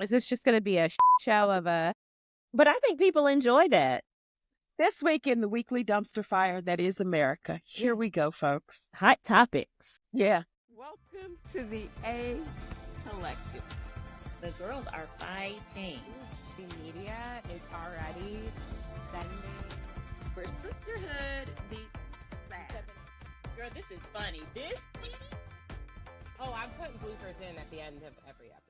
Is this just going to be a show of a... But I think people enjoy that. This week in the weekly dumpster fire that is America. Here we go, folks. Hot topics. Yeah. Welcome to the A Collective. The girls are fighting. The media is already bending Where sisterhood meets sad. Girl, this is funny. Oh, I'm putting bloopers in at the end of every episode.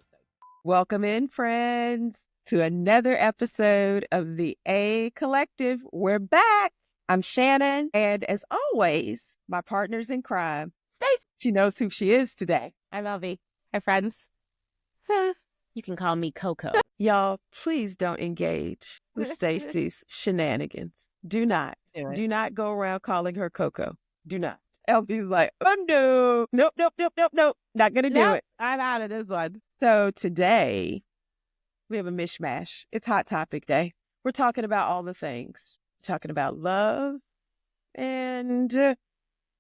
Welcome in, friends, to another episode of the A Collective. We're back. I'm Shannon, and as always, my partners in crime, Stacey. She knows who she is today. I'm Elvie. Hi, friends. You can call me Coco. Y'all, please don't engage with Stacey's shenanigans. Do not go around calling her Coco. Do not. Elvie's like, oh no, nope. Not gonna do it. I'm out of this one. So today we have a mishmash. It's Hot Topic Day. We're talking about all the things. We're talking about love and a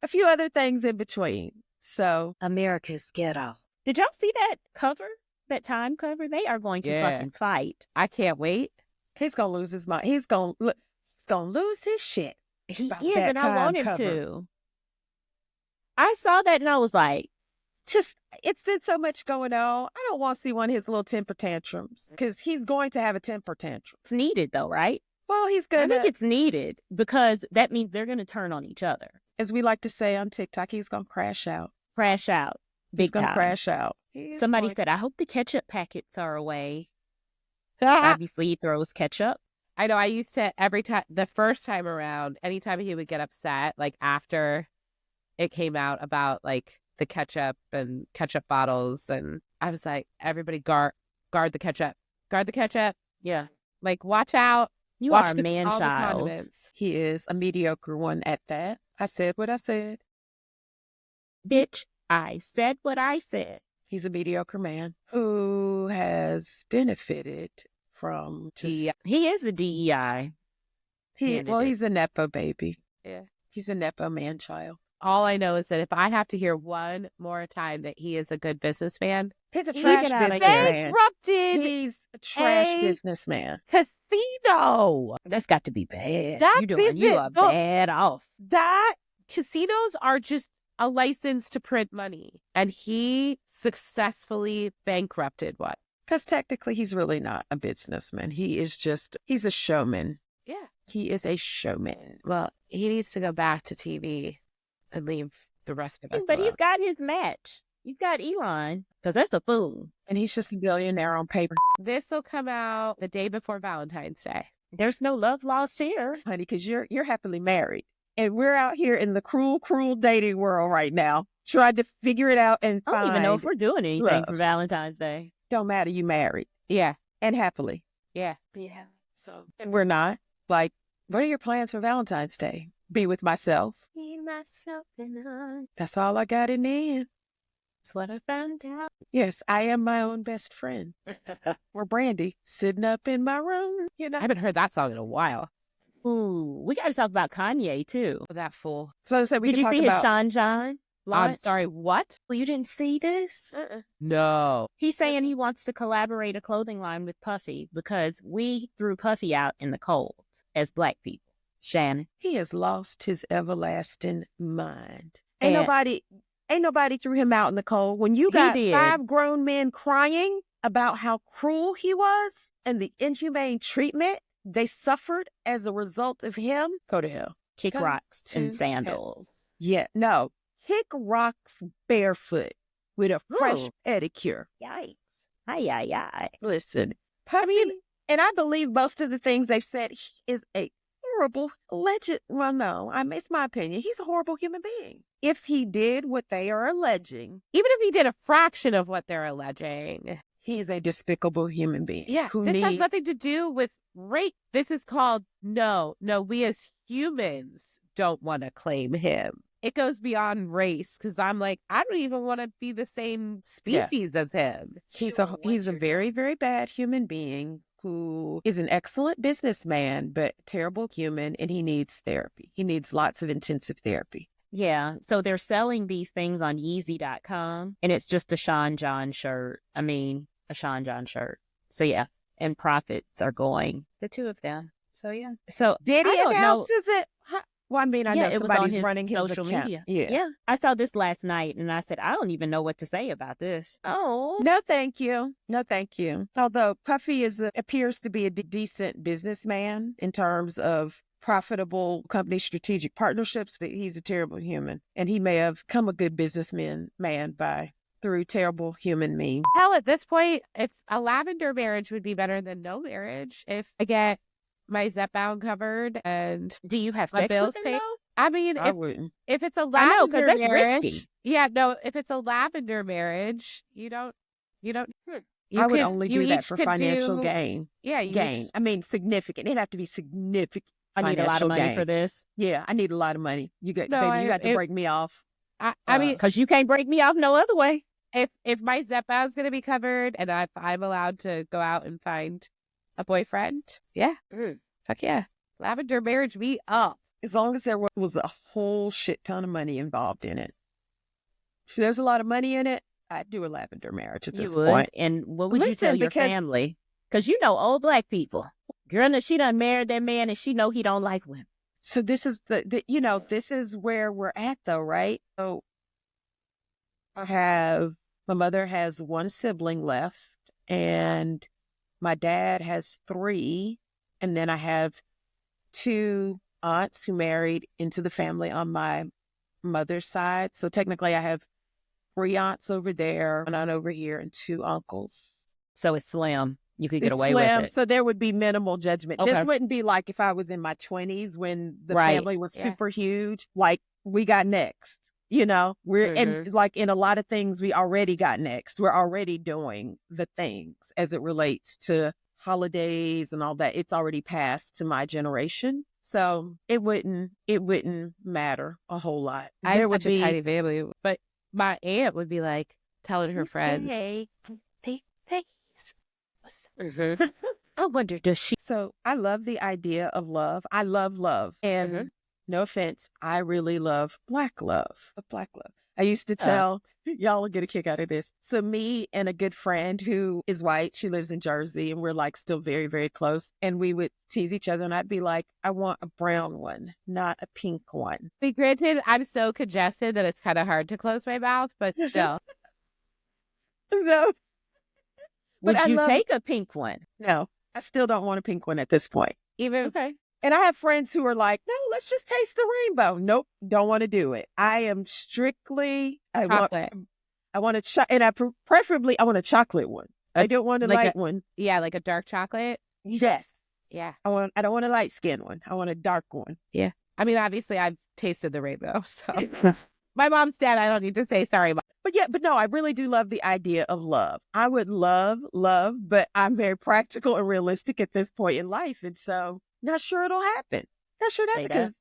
few other things in between. So America's Ghetto. Did y'all see that cover? That Time cover? They are going to fucking fight. I can't wait. he's gonna lose his mind. He's gonna lose his shit. He about is, that and I Time want him cover. to. I saw that and I was like, It's been so much going on. I don't want to see one of his little temper tantrums because he's going to have a temper tantrum. it's needed though, right? Well, he's I gonna, think it's needed because that means they're going to turn on each other. as we like to say on TikTok, he's gonna crash out. Crash out. He's Big gonna time. crash out. He is Somebody going- said, I hope the ketchup packets are away. Obviously, he throws ketchup. I know I used to, every time, the first time around, anytime he would get upset, like after it came out about like the ketchup and ketchup bottles, and I was like, everybody guard the ketchup. Guard the ketchup. Yeah. Like, watch out. You Watch are a all the man-child. condiments. He is a mediocre one at that. I said what I said. Bitch, I said what I said. He's a mediocre man who has benefited from just Yeah. He is a DEI. candidate. he's a Nepo baby. Yeah. He's a Nepo man child. All I know is that if I have to hear one more time that he is a good businessman, He's a He trash get outta here. businessman. bankrupted He's a trash a- businessman. casino. That's got to be bad. That you business- are look, bad off. That casinos are just a license to print money, and he successfully bankrupted one. Because technically, he's really not a businessman. He's a showman. Yeah. He is a showman. Well, he needs to go back to TV and leave the rest of us But he's alone. got his match. You've got Elon, because that's a fool. And he's just a billionaire on paper. This will come out the day before Valentine's Day. There's no love lost here. Honey, because you're happily married. And we're out here in the cruel dating world right now, trying to figure it out and I don't even know if we're doing anything for love. Valentine's Day. Don't matter, you married Yeah. and happily. Yeah. Yeah. So, and we're not. Like, what are your plans for Valentine's Day? Be with myself. Me, myself, and I. That's all I got in the end. That's what I found out. Yes, I am my own best friend. Or Brandy, sitting up in my room, I haven't heard that song in a while. Ooh, we got to talk about Kanye, too. That fool. So I said we Did could you talk see about his Sean John launch? I'm sorry, what? Well, you didn't see this? No. He's saying he wants to collaborate a clothing line with Puffy because we threw Puffy out in the cold as Black people. Shannon. He has lost his everlasting mind. And- Ain't nobody threw him out in the cold. When you He got did. 5 grown men crying about how cruel he was and the inhumane treatment they suffered as a result of him, go to hell. Kick Go rocks to and sandals. Yeah, no. Kick rocks barefoot with a fresh Ooh. pedicure. Yikes. Ay, ay, ay. Listen, Puffy, and I believe most of the things they've said, he is a horrible, it's my opinion. He's a horrible human being. If he did what they are alleging, Even if he did a fraction of what they're alleging. he's a despicable human being. Yeah. who This has needs- nothing to do with rape. This is called, no, we as humans don't want to claim him. It goes beyond race because I'm like, I don't even want to be the same species as him. He's a very, very bad human being who is an excellent businessman, but terrible human, and he needs therapy. He needs lots of intensive therapy. Yeah, so they're selling these things on Yeezy.com, and it's just a Sean John shirt. A Sean John shirt. So yeah, and profits are going the two of them. So yeah. So Did I he don't know. announces it? Well, I mean, I know Yeah, it was on somebody's his running his social account. media. Yeah. Yeah. I saw this last night and I said, I don't even know what to say about this. Oh. No, thank you. No, thank you. Although Puffy appears to be a decent businessman in terms of profitable company strategic partnerships, but he's a terrible human, and he may have come a good businessman through terrible human means. Hell, at this point, if a lavender marriage would be better than no marriage, if I get my Zep bound covered and Do you have my sex bills with him paid. though? I mean, I wouldn't. if it's a I know, 'cause lavender that's marriage, risky. yeah, no, if it's a lavender marriage, you don't, you I would could, only you do that each for could financial do, gain. yeah, you Gain. each, I mean, significant. It'd have to be significant. I need a lot of financial money gain. for this. Yeah, I need a lot of money. no, Baby, you got to break me off. I mean, Because you can't break me off no other way. if my Zep bound's gonna be covered and if I'm allowed to go out and find a boyfriend, yeah, fuck yeah, lavender marriage me up. As long as there was a whole shit ton of money involved in it. If there's a lot of money in it, I'd do a lavender marriage at this point. And what would you tell Listen, your because- family? Because you know old black people. Girl, she done married that man and she know he don't like women. So this is this is where we're at though, right? So my mother has one sibling left and my dad has 3. And then I have 2 aunts who married into the family on my mother's side. So technically I have 3 aunts over there, an aunt over here, and 2 uncles. So it's slim. You could get It's away slim, with it. so there would be minimal judgment. Okay. This wouldn't be like if I was in my 20s when the Right. family was Yeah. super huge. Like we got next, we're and like in a lot of things we already got next. We're already doing the things as it relates to holidays and all that. It's already passed to my generation, so it wouldn't matter a whole lot. I have There would such a be tiny family, but my aunt would be like telling her friends, Hey. "Hey, I wonder, does she? So I love the idea of love. I love love. And no offense, I really love black love. I used to tell, y'all will get a kick out of this. So me and a good friend who is white, she lives in Jersey, and we're like still very, very close. And we would tease each other and I'd be like, I want a brown one, not a pink one. Be granted, I'm so congested that it's kind of hard to close my mouth, but still. So Would I you love- take a pink one? no, I still don't want a pink one at this point. Even Okay. And I have friends who are like, no, let's just taste the rainbow. Nope, don't want to do it. I am strictly, chocolate. I want a and preferably I want a chocolate one. I don't want a like light one. Yeah, like a dark chocolate. Yes. Yeah. I don't want a light skin one. I want a dark one. I mean, obviously, I've tasted the rainbow, so my mom's dead. I don't need to say sorry, Mom. But no, I really do love the idea of love. I would love, but I'm very practical and realistic at this point in life. And so not sure it'll happen. Not sure that Say because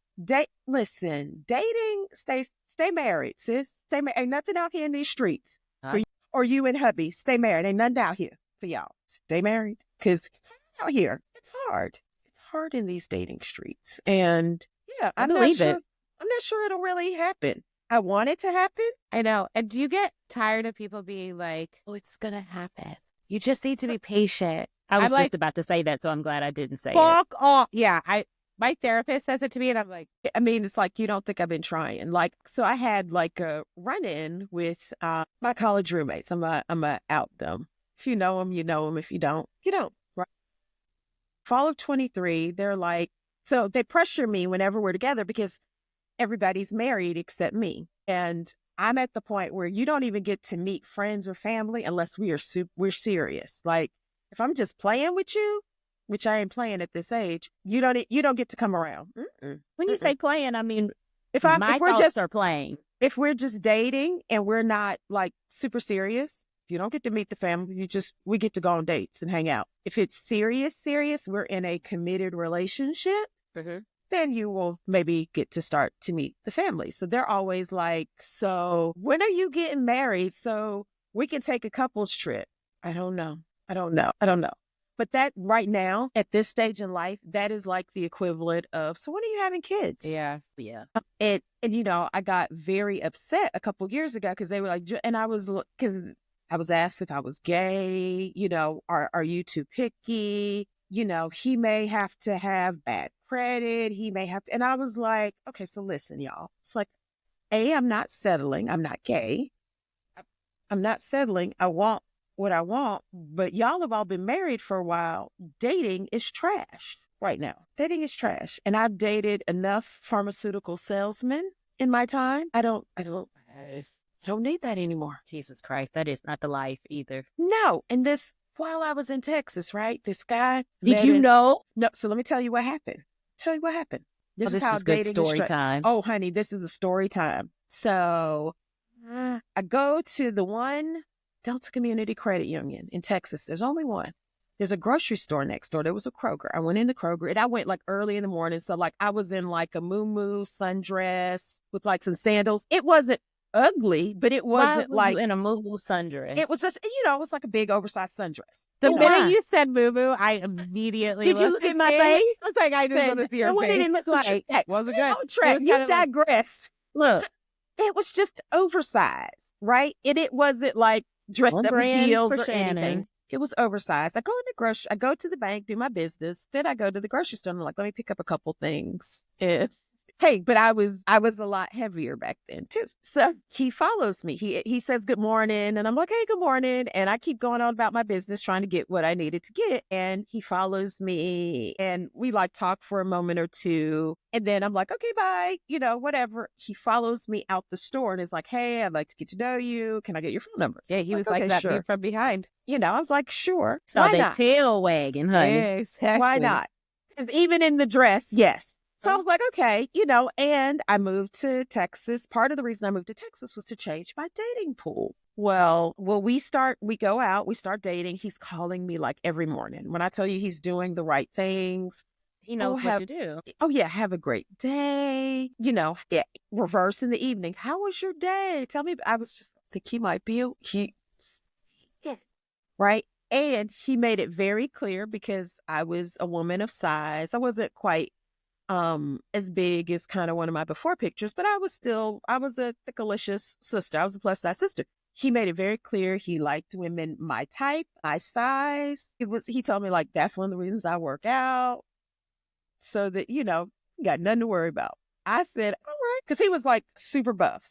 dating, stay married, sis. Stay married. Ain't nothing out here in these streets. For you, or you and hubby, stay married. Ain't nothing out here for y'all. Stay married. Because out here, it's hard. It's hard in these dating streets. And yeah, I I'm not believe sure. it. I'm not sure it'll really happen. I want it to happen. I know. And do you get tired of people being like, "Oh, it's gonna happen. You just need to be patient." I was I'm just like, about to say that, so I'm glad I didn't say it. fuck off. Yeah, my therapist says it to me, and I'm like, I mean, it's like, you don't think I've been trying. Like, so I had like a run-in with my college roommates. I'm a out them. If you know them, you know them. If you don't, you don't. Right? Fall of 23, they're like, so they pressure me whenever we're together because everybody's married except me. And I'm at the point where you don't even get to meet friends or family unless we're serious. Like, if I'm just playing with you, which I ain't playing at this age, you don't get to come around. When you say playing, I mean, If my we're thoughts just are playing. if we're just dating and we're not like super serious, you don't get to meet the family. We get to go on dates and hang out. If it's serious, we're in a committed relationship, then you will maybe get to start to meet the family. So they're always like, so when are you getting married so we can take a couples trip? I don't know. But that right now, at this stage in life, that is like the equivalent of, so when are you having kids? yeah, And I got very upset a couple years ago because they were like, and I was, because I was asked if I was gay, are you too picky? He may have to have bad credit. He may have to, and I was like, okay, so listen, y'all. It's like, I'm not settling. I'm not gay. I'm not settling. I want what I want, but y'all have all been married for a while. Dating is trash right now. Dating is trash. And I've dated enough pharmaceutical salesmen in my time. I don't need that anymore. Jesus Christ, that is not the life either. No. And while I was in Texas, right? This guy. Did you know? No. So let me tell you what happened. This is how good dating story time. Oh, honey, this is a story time. So I go to the one Delta Community Credit Union in Texas. There's only one. There's a grocery store next door. There was a Kroger. I went in the Kroger, and I went like early in the morning. So like I was in like a muumuu sundress with like some sandals. It wasn't ugly, but it wasn't like in a muumuu sundress. It was just, it was like a big oversized sundress. The minute you said muumuu, I immediately Did you look at my face? I was like, I just want to see your what face. did it look like? Wasn't good. You digress. Look, it was just oversized, right? And it wasn't like dressed up in heels for or Shannon. anything. It was oversized. I go to the bank, do my business. Then I go to the grocery store and I'm like, let me pick up a couple things. Hey, but I was a lot heavier back then too. So he follows me. He says good morning, and I'm like, hey, good morning. And I keep going on about my business, trying to get what I needed to get. And he follows me, and we like talk for a moment or two. And then I'm like, okay, bye. Whatever. He follows me out the store and is like, hey, I'd like to get to know you. Can I get your phone number? Yeah, he was like that sure. me from behind. I was like, sure. So Why they not? tail wagging, honey. Yeah, exactly. Why not? 'Cause even in the dress, yes. So I was like, okay, and I moved to Texas. Part of the reason I moved to Texas was to change my dating pool. Well, we go out, we start dating. He's calling me like every morning. When I tell you he's doing the right things, he knows what to do. Oh yeah, have a great day. Reverse in the evening. How was your day? Tell me. I was just think he might be right. And he made it very clear, because I was a woman of size. I wasn't quite as big as kind of one of my before pictures, but I was a thickalicious sister. I was a plus size sister. He made it very clear he liked women my type, my size. He told me like, that's one of the reasons I work out, so that, you got nothing to worry about. I said, all right. Cause he was like super buff.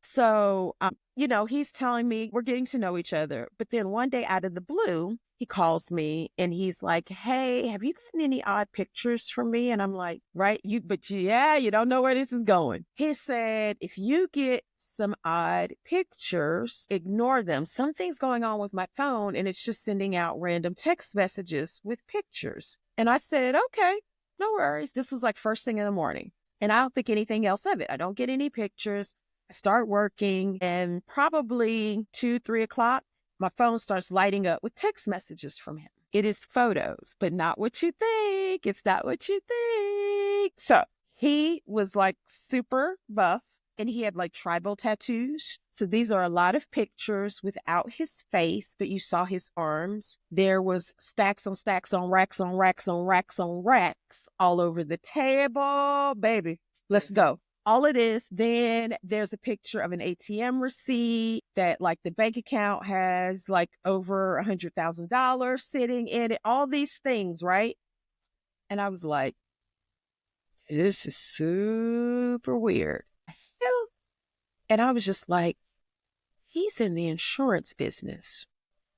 So, he's telling me we're getting to know each other. But then one day out of the blue, he calls me and he's like, hey, have you gotten any odd pictures from me? And I'm like, right. You don't know where this is going. He said, if you get some odd pictures, ignore them. Something's going on with my phone and it's just sending out random text messages with pictures. And I said, okay, no worries. This was like first thing in the morning. And I don't think anything else of it. I don't get any pictures. I start working, and probably 2-3 o'clock, my phone starts lighting up with text messages from him. It is photos, but not what you think. It's not what you think. So he was like super buff, and he had like tribal tattoos. So these are a lot of pictures without his face, but you saw his arms. There was stacks on stacks on racks on racks on racks on racks all over the table. Baby, let's go. All it is, then there's a picture of an ATM receipt that like the bank account has like over $100,000 sitting in it. All these things, right? And I was like, this is super weird. And I was just like, he's in the insurance business.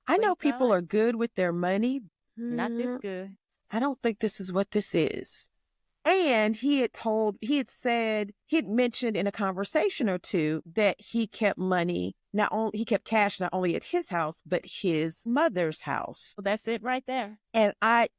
I know people are good with their money. Not this good. I don't think this is what this is. And he had mentioned in a conversation or two that he kept he kept cash not only at his house, but his mother's house. Well, that's it right there. And I,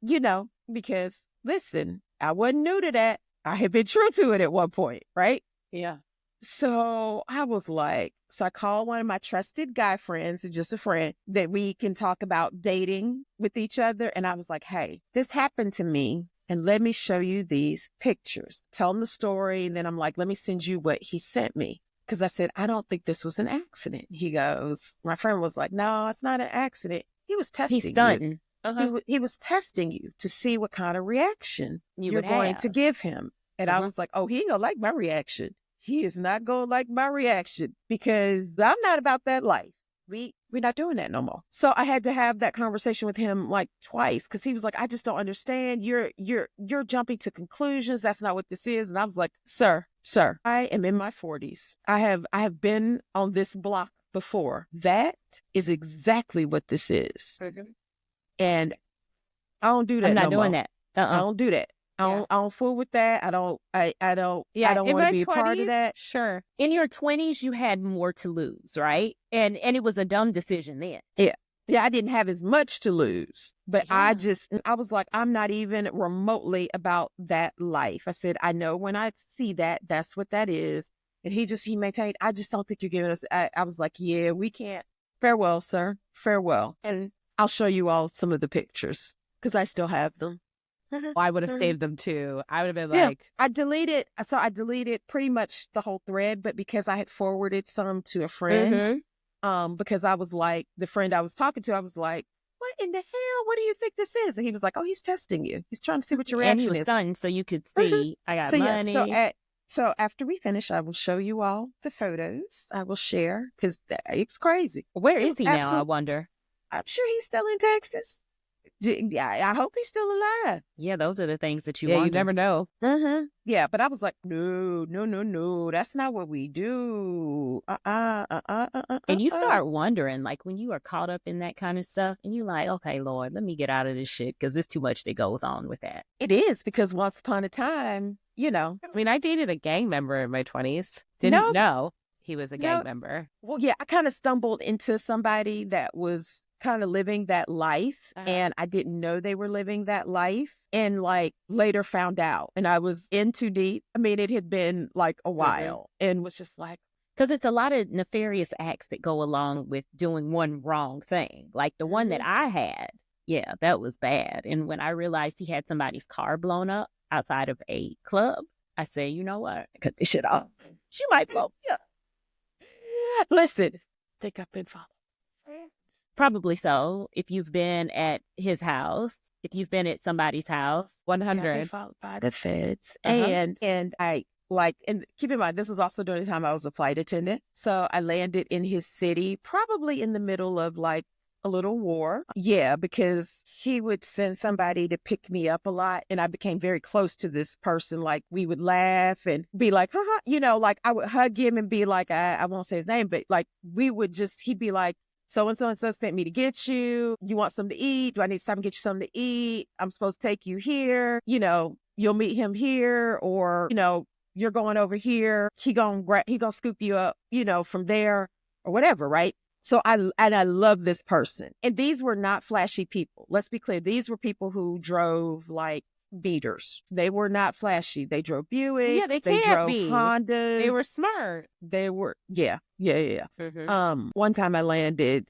because listen, I wasn't new to that. I had been true to it at one point, right? Yeah. So I was like, I called one of my trusted guy friends, just a friend, that we can talk about dating with each other. And I was like, hey, this happened to me. And let me show you these pictures. Tell him the story. And then I'm like, let me send you what he sent me. Because I said, I don't think this was an accident. He goes, my friend was like, no, it's not an accident. He was testing He's stunting. you. Uh-huh. He was testing you to see what kind of reaction you're going to give him. And I was like, oh, he ain't going to like my reaction. He is not going to like my reaction, because I'm not about that life. We we're not doing that no more. So I had to have that conversation with him like twice because he was like, I just don't understand. You're jumping to conclusions. That's not what this is. And I was like, sir, I am in my 40s. I have been on this block before. That is exactly what this is. And I don't do that. I'm not no doing more. that. I don't do that. I don't fool with that. I don't in want my to be a part 20s, of that. Sure. In your 20s, you had more to lose, right? And it was a dumb decision then. Yeah, I didn't have as much to lose, but Yeah. I was like, I'm not even remotely about that life. I said, I know when I see that, that's what that is. And he maintained, I just don't think you're giving us, I was like, yeah, we can't. Farewell, sir. Farewell. And I'll show you all some of the pictures because I still have them. I would have saved them too. I would have been Yeah, like, I deleted pretty much the whole thread, but because I had forwarded some to a friend, because I was like, the friend I was talking to, I was like, what in the hell? What do you think this is? And he was like, oh, he's testing you. He's trying to see what your And he reaction was is. stunned, so you could see I got So money. yeah, so after we finish, I will show you all the photos. I will share because it was crazy. Where It is was he now, I wonder? I'm sure he's still in Texas. Yeah, I hope he's still alive. Yeah, those are the things that you yeah, wonder. you never know. Yeah, but I was like, no, that's not what we do. And you start wondering, like, when you are caught up in that kind of stuff, and you're like, okay, Lord, let me get out of this shit because there's too much that goes on with that. It is because once upon a time, I mean, I dated a gang member in my 20s. Didn't know he was a gang member. Well, yeah, I kind of stumbled into somebody that was kind of living that life, and I didn't know they were living that life, and like later found out, and I was in too deep. I mean, it had been like a while, and was just like, because it's a lot of nefarious acts that go along with doing one wrong thing. Like the one that I had, yeah, that was bad. And when I realized he had somebody's car blown up outside of a club, I said, you know what? Cut this shit off. She might blow me up. Listen, think I've been followed. Probably so. If you've been at his house, if you've been at somebody's house, 100. I've been followed by the feds, and I like, and keep in mind, this was also during the time I was a flight attendant. So I landed in his city, probably in the middle of like a little war. Yeah, because he would send somebody to pick me up a lot. And I became very close to this person. Like we would laugh and be like, haha, like I would hug him and be like, I won't say his name, but like he'd be like, so-and-so sent me to get you. You want something to eat? Do I need to stop and get you something to eat? I'm supposed to take you here. You'll meet him here, or, you're going over here. He gonna scoop you up, from there or whatever, right? So I love this person. And these were not flashy people. Let's be clear. These were people who drove like beaters. They were not flashy. They drove Buicks. Yeah, they drove can't be. Hondas. They were smart. They were, yeah. One time I landed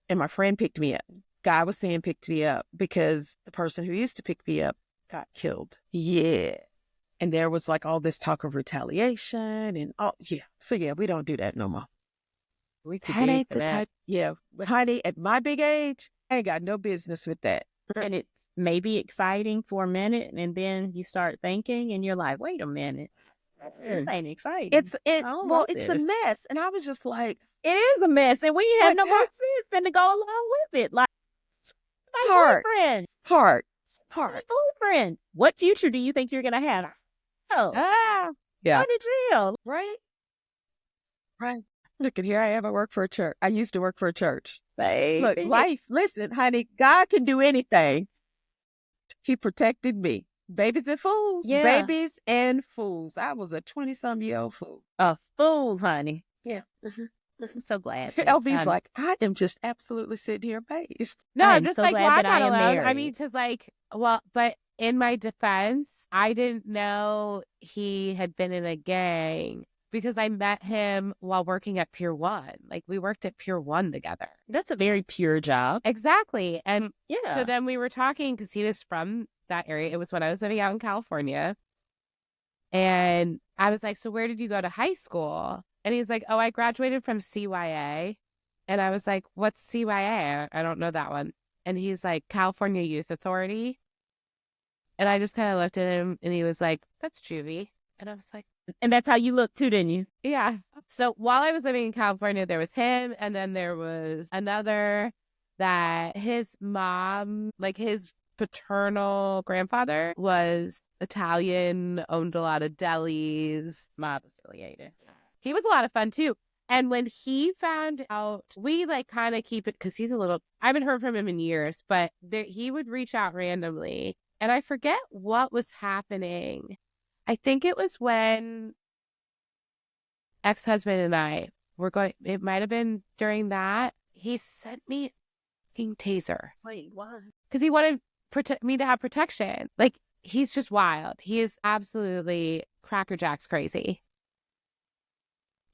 and my friend picked me up. Guy was saying picked me up because the person who used to pick me up got killed. Yeah. And there was like all this talk of retaliation and So yeah, we don't do that no more. we too That big ain't for the that. type. Yeah. But honey, at my big age, I ain't got no business with that. And it's maybe exciting for a minute, and then you start thinking, and you're like, wait a minute. This ain't exciting. It's a this. mess. And I was just like, It is a mess, and we have Like, no more sense than to go along with it. Like, my Heart. boyfriend, heart. my boyfriend. What future do you think you're gonna have? Oh, Yeah. go to jail. Right. Look at here. I am. I work for a church. I used to work for a church. Baby. Look, life. Listen, honey, God can do anything. He protected me. Babies and fools. Yeah. Babies and fools. I was a 20-some-year-old fool. A fool, honey. Yeah. I'm so glad. that LB's I'm- like, I am just absolutely sitting here amazed. No, I'm I'm just so like, glad well, I'm that I not am alone. I married. mean, because but in my defense, I didn't know he had been in a gang because I met him while working at Pier 1. Like we worked at Pier 1 together. That's a very pure job. Exactly. And Yeah. so then we were talking because he was from that area. It was when I was living out in California. And I was like, so where did you go to high school? And he's like, oh, I graduated from CYA. And I was like, what's CYA? I don't know that one. And he's like, California Youth Authority. And I just kind of looked at him and he was like, that's juvie. And I was like, And that's how you look too, didn't you? Yeah. So while I was living in California, there was him, and then there was another that his mom, like his paternal grandfather, was Italian, owned a lot of delis. Mob affiliated. He was a lot of fun too. And when he found out, we like kind of keep it because he's a little, I haven't heard from him in years, but he would reach out randomly. And I forget what was happening. I think it was when ex-husband and I were going, it might have been during that. He sent me a fucking taser. Wait, why? Because he wanted me to have protection. Like, he's just wild. He is absolutely crackerjacks crazy.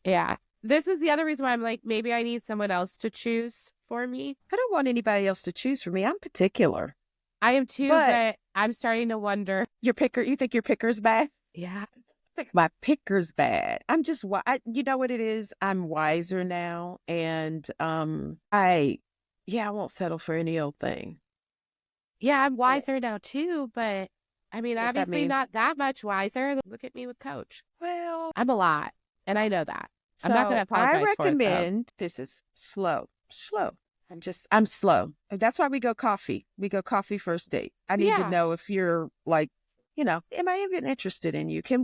Yeah. This is the other reason why I'm like, maybe I need someone else to choose for me. I don't want anybody else to choose for me. I'm particular. I am too, but I'm starting to wonder. You think your picker's bad? Yeah. My picker's bad. I'm just, you know what it is? I'm wiser now. And I won't settle for any old thing. Yeah, I'm wiser now too, but I mean, What that obviously means. not that much wiser. Look at me with Coach. Well, I'm a lot, and I know that. I'm so not going to apologize I for it, though. recommend, this is slow. I'm slow. That's why we go coffee. We go coffee first date. I need to know if you're like, you know, am I even interested in you? Can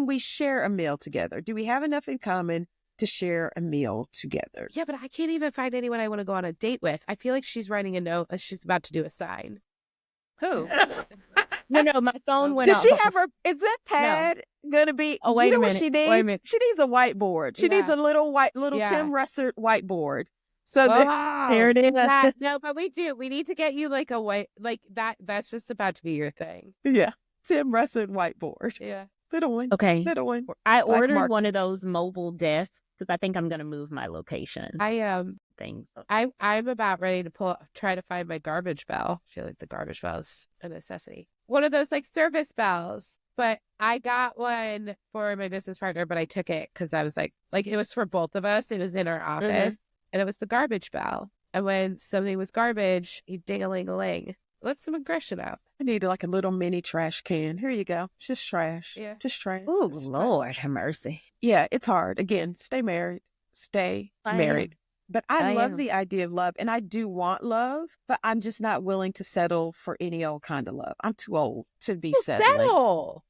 we share a meal together? Do we have enough in common to share a meal together? Yeah, but I can't even find anyone I want to go on a date with. I feel like she's writing a note. She's about to do a sign. Who? No, my phone went Does off. she have her? Is that pad gonna be? Oh, wait you know a minute. What she needs? Wait a minute. She needs a whiteboard. She needs a little Tim Russert whiteboard. So there it is. No, but we do. We need to get you like a white, like that. That's just about to be your thing. Yeah, Tim Russert whiteboard. Yeah. Little one. Okay. Little one. I ordered one of those mobile desks because I think I'm going to move my location. Things. I'm about ready to try to find my garbage bell. I feel like the garbage bell is a necessity. One of those like service bells. But I got one for my business partner, but I took it because I was like it was for both of us. It was in our office, and it was the garbage bell. And when something was garbage, you ding-a-ling-a-ling. Let some aggression out. I need like a little mini trash can. Here you go. It's just trash. Yeah. Just trash. Oh, Just Lord have mercy. Yeah, it's hard. Again, stay married. Married. But I love the idea of love, and I do want love, but I'm just not willing to settle for any old kind of love. I'm too old to be settling. Settle.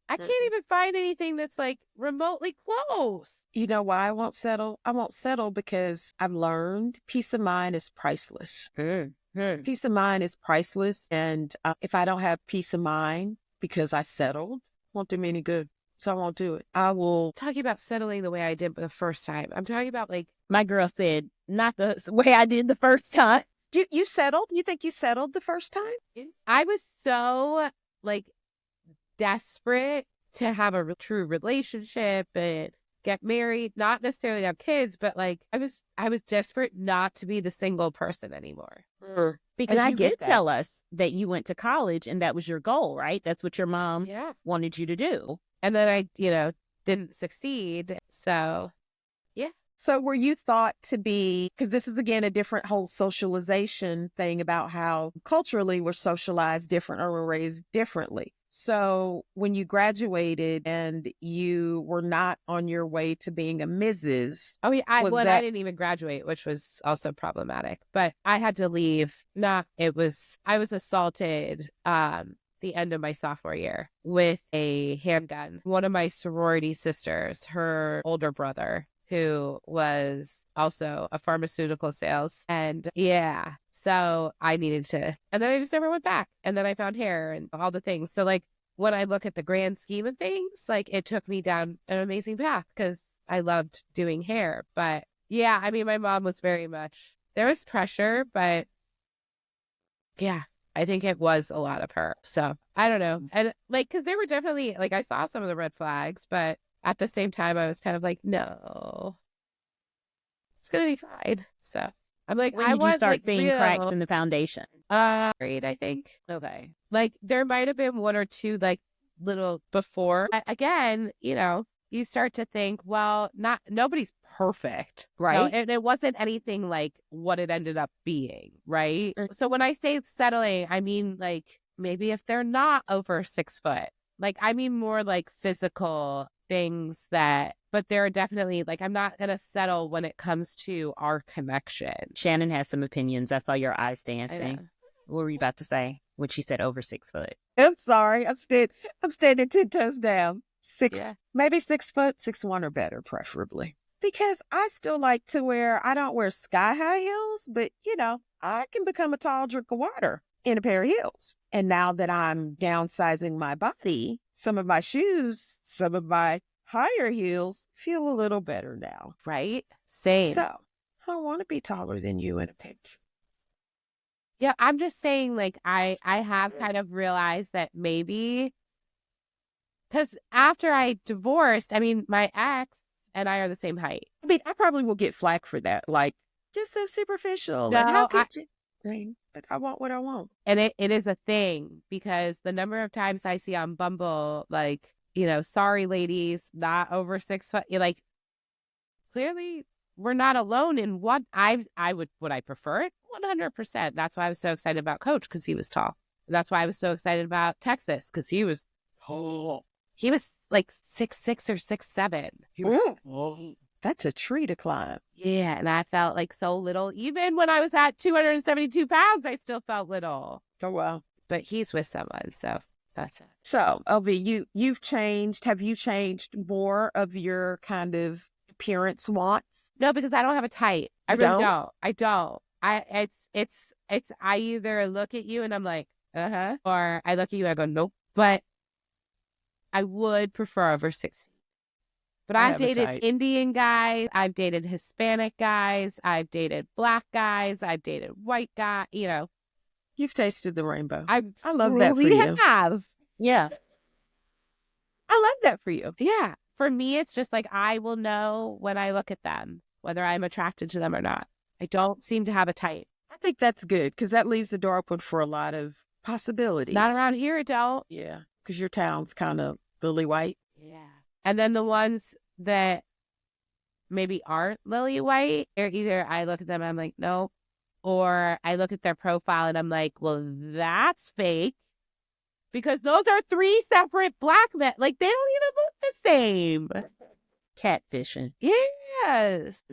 I can't even find anything that's like remotely close. You know why I won't settle? I won't settle because I've learned peace of mind is priceless. Peace of mind is priceless. And if I don't have peace of mind because I settled, won't do me any good. So I won't do it. I will. Talking about settling the way I did the first time. I'm talking about like. My girl said, not the way I did the first time. You settled? You think you settled the first time? I was so like desperate to have a true relationship and get married, not necessarily have kids, but like I was desperate not to be the single person anymore. Because you did tell us that you went to college and that was your goal, right? That's what your mom wanted you to do. And then I, didn't succeed. So, yeah. So were you thought to be, because this is again a different whole socialization thing about how culturally we're socialized different or we're raised differently. So when you graduated and you were not on your way to being a Mrs. Oh, yeah. I didn't even graduate, which was also problematic. But I had to leave. I was assaulted the end of my sophomore year with a handgun. One of my sorority sisters, her older brother, who was also a pharmaceutical sales. And so I needed to, and then I just never went back. And then I found hair and all the things. So like when I look at the grand scheme of things, like it took me down an amazing path because I loved doing hair. But yeah, I mean, my mom was very much, there was pressure, but yeah, I think it was a lot of her. So I don't know. And like, cause there were definitely like, I saw some of the red flags, but at the same time, I was kind of like, no, it's going to be fine. So I'm like, when did you start seeing cracks in the foundation? Grade, I think. Okay. Like there might have been one or two like little before. Again, you start to think, well, nobody's perfect, right? And it wasn't anything like what it ended up being, right? So when I say settling, I mean like maybe if they're not over 6 foot, Like, I mean more like physical things but there are definitely, like, I'm not going to settle when it comes to our connection. Shannon has some opinions. I saw your eyes I dancing. know. What were you about to say when she said over 6 foot? I'm sorry. I'm standing 10 toes down. Maybe 6 foot, 6'1" or better, preferably. Because I still like to I don't wear sky high heels, but I can become a tall drink of water in a pair of heels. And now that I'm downsizing my body, some of my shoes, some of my higher heels feel a little better now. Right? Same. So I want to be taller than you in a picture. Yeah, I'm just saying, like, I have kind of realized that maybe, because after I divorced, I mean, my ex and I are the same height. I mean, I probably will get flack for that. Like, just so superficial. No, and how could you? But I want what I want. And it is a thing, because the number of times I see on Bumble, like, sorry, ladies, not over 6 foot. You're like, clearly we're not alone in what would I prefer it? 100%. That's why I was so excited about Coach, because he was tall. That's why I was so excited about Texas, because he was tall. He was like 6'6" or 6'7". That's a tree to climb. Yeah, and I felt like so little. Even when I was at 272 pounds, I still felt little. Oh, wow. But he's with someone, so that's it. So, LV, you've changed. Have you changed more of your kind of appearance wants? No, because I don't have a type. I really don't. I don't. It's I either look at you and I'm like, or I look at you and I go, nope. But I would prefer over 6 feet. But I've dated Indian guys, I've dated Hispanic guys, I've dated Black guys, I've dated white guys, You've tasted the rainbow. I love that for you. Have. Yeah. I love that for you. Yeah. For me, it's just like, I will know when I look at them, whether I'm attracted to them or not. I don't seem to have a type. I think that's good, because that leaves the door open for a lot of possibilities. Not around here, it don't. Yeah, because your town's kind of lily white. Yeah. And then the ones that maybe aren't lily white, or either I look at them and I'm like, nope, or I look at their profile and I'm like, well, that's fake, because those are 3 separate black men. Like, they don't even look the same. Catfishing. Yes.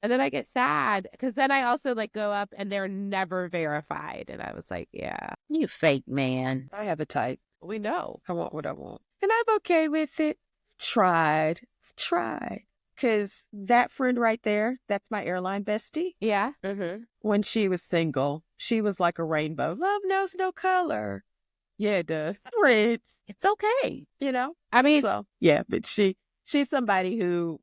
And then I get sad, because then I also like go up and they're never verified. And I was like, yeah. You fake man. I have a type. We know. I want what I want. And I'm okay with it. Tried. Because that friend right there, that's my airline bestie. Yeah. Mm-hmm. When she was single, she was like a rainbow. Love knows no color. Yeah, it does. It's okay. I mean, so, yeah, but she's somebody who,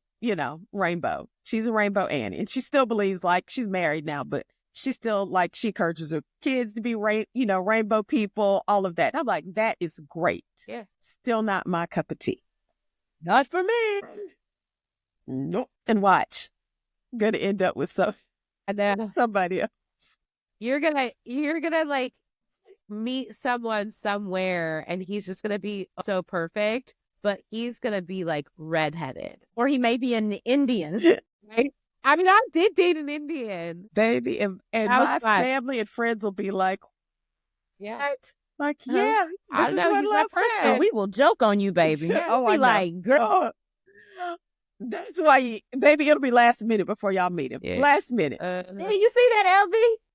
rainbow. She's a rainbow Annie. And she still believes, like, she's married now, but she still, like, she encourages her kids to be, rainbow people, all of that. I'm like, that is great. Yeah. Still not my cup of tea. Not for me. Nope. And watch. I'm going to end up with somebody else. You're gonna like meet someone somewhere and he's just gonna be so perfect, but he's gonna be like redheaded. Or he may be an Indian. Right? I mean, I did date an Indian. Baby, and my family and friends will be like, yeah. What? Like, yeah, I this know, is he's what my love And is. we will joke on you, baby. Oh, Be I know. like, girl. That's why, baby, it'll be last minute before y'all meet him. Yeah. Last minute. Hey, you see that,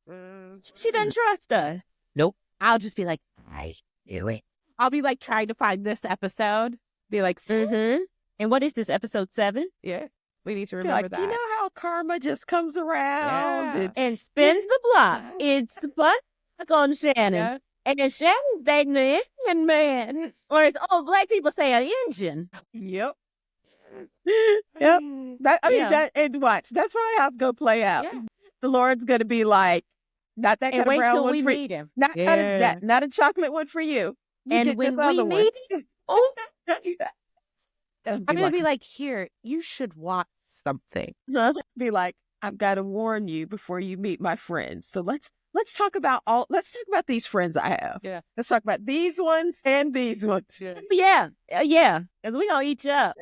LV? She doesn't trust us. Nope. I'll just be like, I knew it. I'll be like trying to find this episode. Be like, Mm-hmm. And what is this, episode 7? yeah, we need to Be remember like, that. you know how karma just comes around? Yeah. And spins the block. It's butt on Shannon. Yeah. And then Shannon's dating an Indian man. Or as black people say, an Indian. Yep. Yep. And watch. That's why how's going to play out. Yeah. The Lord's going to be like, not that And kind of wait brown till one we for meet him. Not not a chocolate one for you. You And get when this we other one. meet him, oh, I'm gonna be like, here, you should watch something. be like, I've got to warn you before you meet my friends. So let's talk about these friends I have. Yeah. Let's talk about these ones and these ones. yeah. Because we going to eat you up.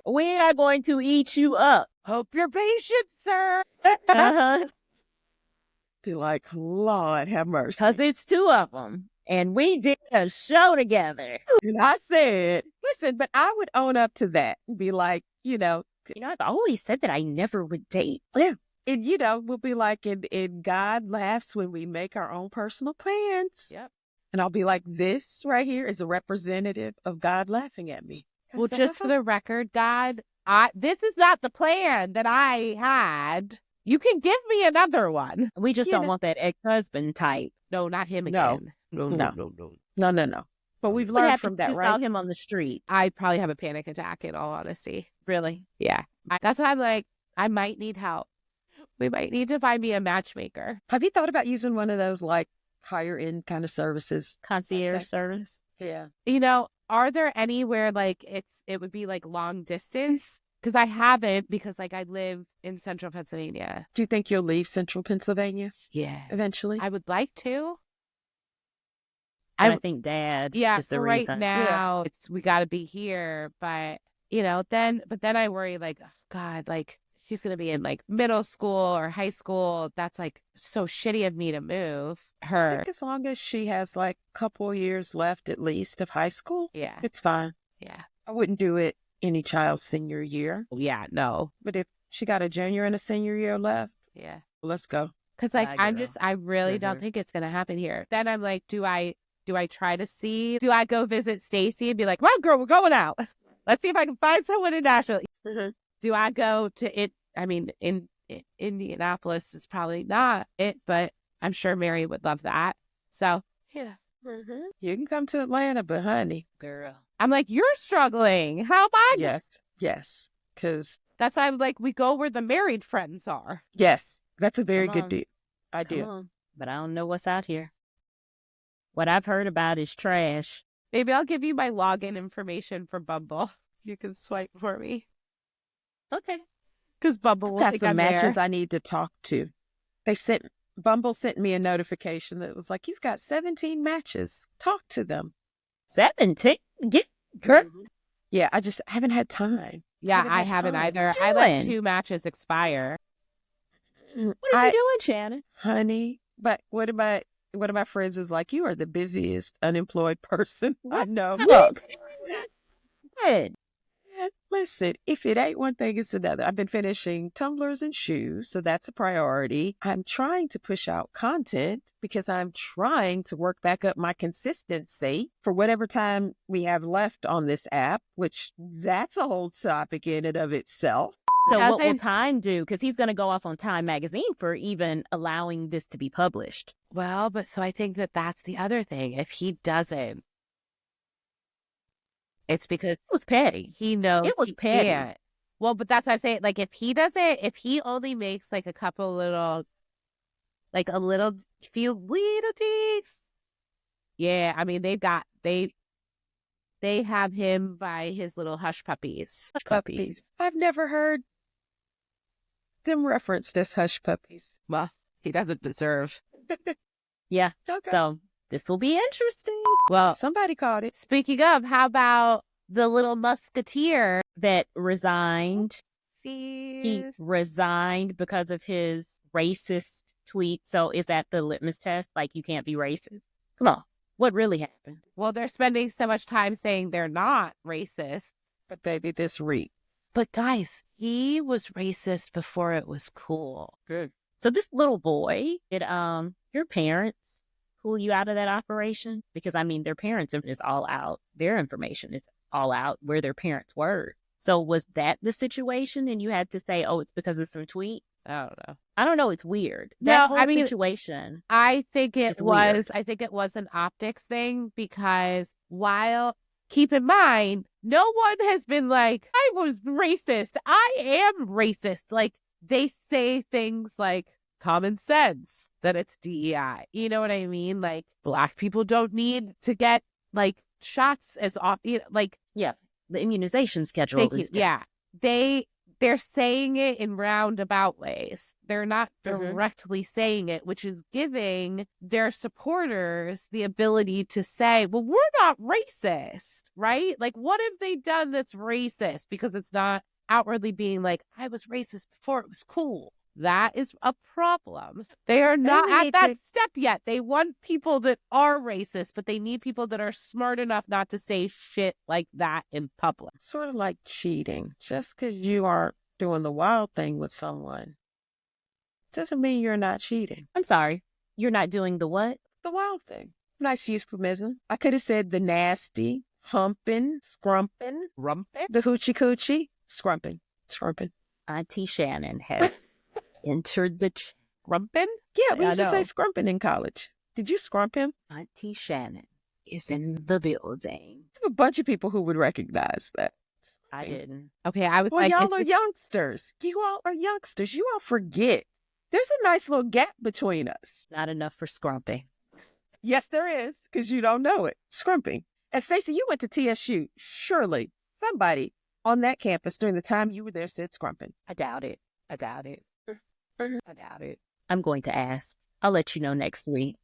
We are going to eat you up. Hope you're patient, sir. Uh-huh. Be like, Lord have mercy. Because it's two of them. And we did a show together. And I said, listen, but I would own up to that and be like, I've always said that I never would date. yeah. And, we'll be like, and God laughs when we make our own personal plans. Yep. And I'll be like, this right here is a representative of God laughing at me. Well, just for the record, God, this is not the plan that I had. You can give me another one. We just don't want that ex-husband type. No, not him No. again. No. No. But we've What learned happened from if that, you right? saw him on the street? I'd probably have a panic attack, in all honesty. Really? Yeah. That's why I'm like, I might need help. We might need to find me a matchmaker. Have you thought about using one of those like higher end kind of services? Concierge Okay. service? Yeah. Are there anywhere like it would be like long distance? Because I haven't, because like I live in central Pennsylvania. Do you think you'll leave central Pennsylvania Yeah. eventually? I would like to. I think Dad is the for right reason. now, we got to be here. But, then I worry like, oh, God, like she's going to be in like middle school or high school. That's like so shitty of me to move I her. think as long as she has like a couple of years left at least of high school, Yeah. it's fine. Yeah. I wouldn't do it any child's senior year. Yeah. No. But if she got a junior and a senior year left, Yeah. let's go. Because like, I agree. I really don't think it's going to happen here. Then I'm like, do I try to see? Do I go visit Stacy and be like, well, girl, we're going out. Let's see if I can find someone in Nashville. Do I go to it? I mean, in Indianapolis is probably not it, but I'm sure Mary would love that. So, You can come to Atlanta, but honey. Girl. I'm like, you're struggling. How am I? Yes. Because, That's why I'm like, we go where the married friends are. yes, that's a very Come good on. deal. I Come do. on. But I don't know what's out here. What I've heard about is trash. Maybe I'll give you my login information for Bumble. You can swipe for me. Okay. Because Bumble I've will got think some I'm matches there. I need to talk to. Bumble sent me a notification that was like, you've got 17 matches. Talk to them. 17? Get girl. Yeah, I haven't had time. Yeah, Haven't I had haven't time. either. What I you let doing? 2 matches expire. What are you doing, Shannon? Honey, but one of my friends is like, you are the busiest unemployed person I know. Look. Good. Listen, if it ain't one thing, it's another. I've been finishing tumblers and shoes, so that's a priority. I'm trying to push out content because I'm trying to work back up my consistency for whatever time we have left on this app, which that's a whole topic in and of itself. So As what will in- Time do? Because he's going to go off on Time magazine for even allowing this to be published. Well, but so I think that's the other thing. If he doesn't, it's because It was petty. he knows It was he petty. can't. Well, but that's what I'm saying. like if he only makes like a couple little, like a few little teeth. Yeah, I mean they have him by his little hush puppies. Puppies. I've never heard them referenced as hush puppies. Well, he doesn't deserve. Yeah. Okay. So this will be interesting. Well, Somebody caught it. speaking of, how about the little musketeer? That resigned. See, He resigned because of his racist tweet. So is that the litmus test? Like, you can't be racist? Come on. What really happened? well, they're spending so much time saying they're not racist. But baby, this reek. But guys, he was racist before it was cool. So this little boy, did your parents pull you out of that operation? Because, I mean, their parents is all out. Their information is all out where their parents were. So was that the situation? And you had to say, oh, it's because of some tweet? I don't know. I don't know. It's weird. No, That whole I mean- situation. I think It's weird. I think it was an optics thing because keep in mind, no one has been like, I was racist. I am racist. Like, they say things like common sense that it's DEI. You know what I mean? Like, Black people don't need to get like shots as often. Like, The immunization schedule thank you. is different. Yeah. They're saying it in roundabout ways. They're not directly saying it, which is giving their supporters the ability to say, well, we're not racist, right? Like, what have they done that's racist? Because it's not outwardly being like, I was racist before it was cool. That is a problem. They are not at that step yet. They want people that are racist, but they need people that are smart enough not to say shit like that in public. Sort of like cheating. Just because you aren't doing the wild thing with someone doesn't mean you're not cheating. I'm sorry. You're not doing the what? The wild thing. Nice euphemism. I could have said the nasty, humping, scrumping, Rumpin'? the hoochie coochie, scrumping. Auntie Shannon has entered the Rumpin'? Yeah, we I used to say know. scrumping in college. Did you scrump him? Auntie Shannon is in the building. I have a bunch of people who would recognize that. I didn't. Okay, I was Well, like, y'all it's are youngsters. You all are youngsters. You all forget. There's a nice little gap between us. Not enough for scrumping. Yes, there is, because you don't know it. Scrumping. And Stacey, you went to TSU. Surely somebody on that campus during the time you were there said scrumping. I doubt it. I doubt it. I'm going to ask. I'll let you know next week.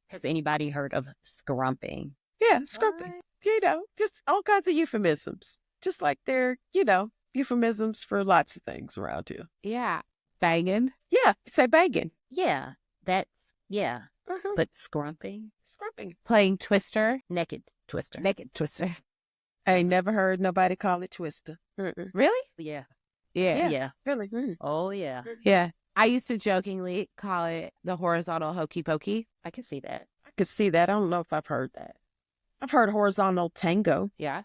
Has anybody heard of scrumping? Yeah, scrumping. You know, just all kinds of euphemisms. Just like they're, euphemisms for lots of things around here. yeah, banging. Yeah, say banging. Yeah, yeah. But scrumping? Scrumping. Playing Twister. Naked twister. Naked Twister. I ain't never heard nobody call it twister. Really? Yeah. Yeah. Really? Oh, yeah. Yeah. I used to jokingly call it the horizontal hokey pokey. I can see that. I could see that. I don't know if I've heard that. I've heard horizontal tango. Yeah.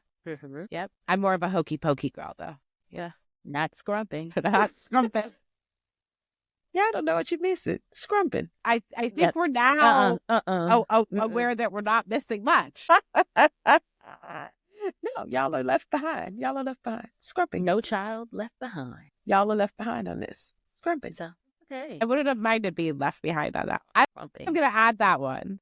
Yep. I'm more of a hokey pokey girl, though. Yeah. Not scrumping. Not scrumping. Yeah, I don't know what you're missing. Scrumping. I think Yep. we're now Mm-mm. aware that we're not missing much. No, y'all are left behind. Scrumping. No child left behind. Y'all are left behind on this. Scrumping. So, okay. I wouldn't have minded being left behind on that. I'm Scrumping. going to add that one.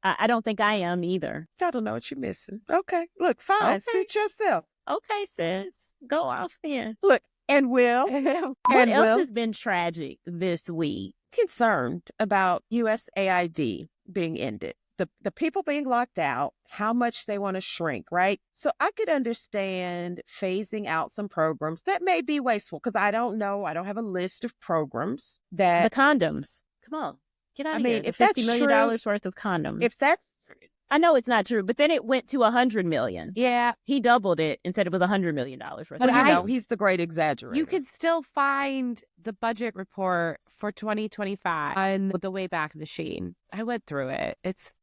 I don't think I am either. Y'all don't know what you're missing. Okay. Look, fine. Okay. Suit yourself. Okay, sis. Go off then. Look, and Will. What And else Will, has been tragic this week? concerned about USAID being ended. The people being locked out, how much they want to shrink, right? So I could understand phasing out some programs that may be wasteful because I don't know. I don't have a list of programs The that, condoms. Come on. Get out I of mean, here. The if that's $50 million true- worth of condoms. if that, I know it's not true, but then it went to $100 million. Yeah. He doubled it and said it was $100 million worth. But well, of you I- know, he's the great exaggerator. You can still find the budget report for 2025 on the Wayback Machine. I went through it. It's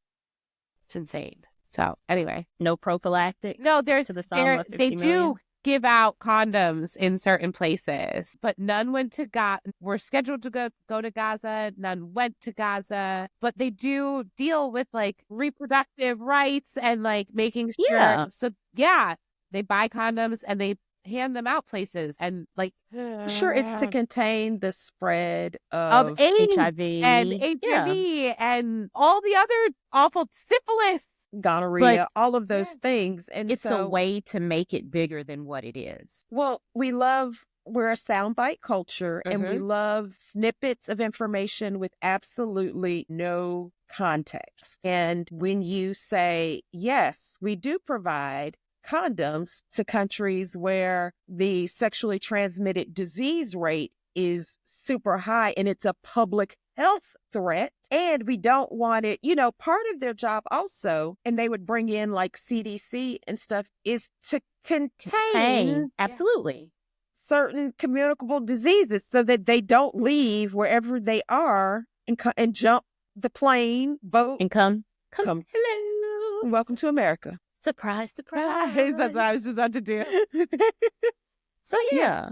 insane. So anyway, No prophylactic. no, there's To the sum there, of 50 they do million? give out condoms in certain places, but none went to Gaza. Were scheduled to go to Gaza. None went to Gaza, but they do deal with like reproductive rights and like making sure. Yeah. So yeah, they buy condoms and they hand them out places and like Sure, it's to contain the spread of of AIDS HIV. and Yeah. HIV and all the other awful syphilis. gonorrhea, all of those things. And It's so, a way to make it bigger than what it is. well, we're a soundbite culture and we love snippets of information with absolutely no context. And when you say, yes, we do provide condoms to countries where the sexually transmitted disease rate is super high and it's a public health threat, and we don't want it, part of their job also, and they would bring in like CDC and stuff, is to contain Absolutely. certain communicable diseases so that they don't leave wherever they are and jump the plane, boat, And come. Come. Hello. welcome to America. Surprise, surprise. That's what I was just about to do. So yeah.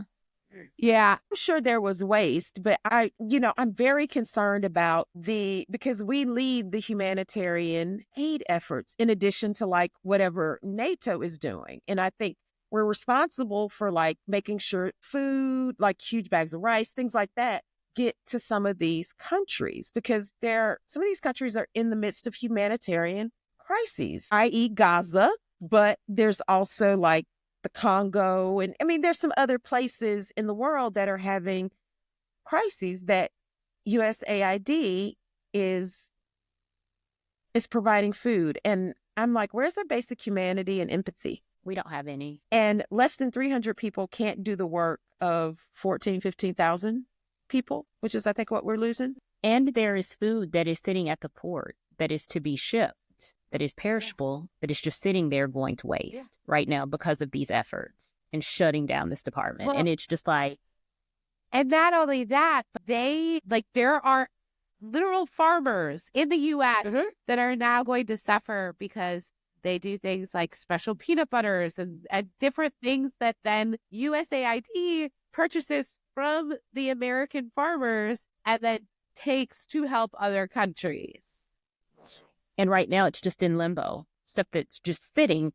Yeah. I'm sure there was waste, but I'm very concerned about because we lead the humanitarian aid efforts in addition to like whatever NATO is doing. And I think we're responsible for like making sure food, like huge bags of rice, things like that, get to some of these countries because some of these countries are in the midst of humanitarian crises, i.e. Gaza, but there's also like the Congo. And I mean, there's some other places in the world that are having crises that USAID is providing food. And I'm like, where's our basic humanity and empathy? We don't have any. And less than 300 people can't do the work of 14, 15,000 people, which is, I think, what we're losing. And there is food that is sitting at the port that is to be shipped, that is perishable, that is just sitting there going to waste right now because of these efforts and shutting down this department. Well, and it's just like, and not only that, but there are literal farmers in the U.S. that are now going to suffer because they do things like special peanut butters and different things that then USAID purchases from the American farmers and then takes to help other countries. and right now it's just in limbo. Stuff that's just sitting.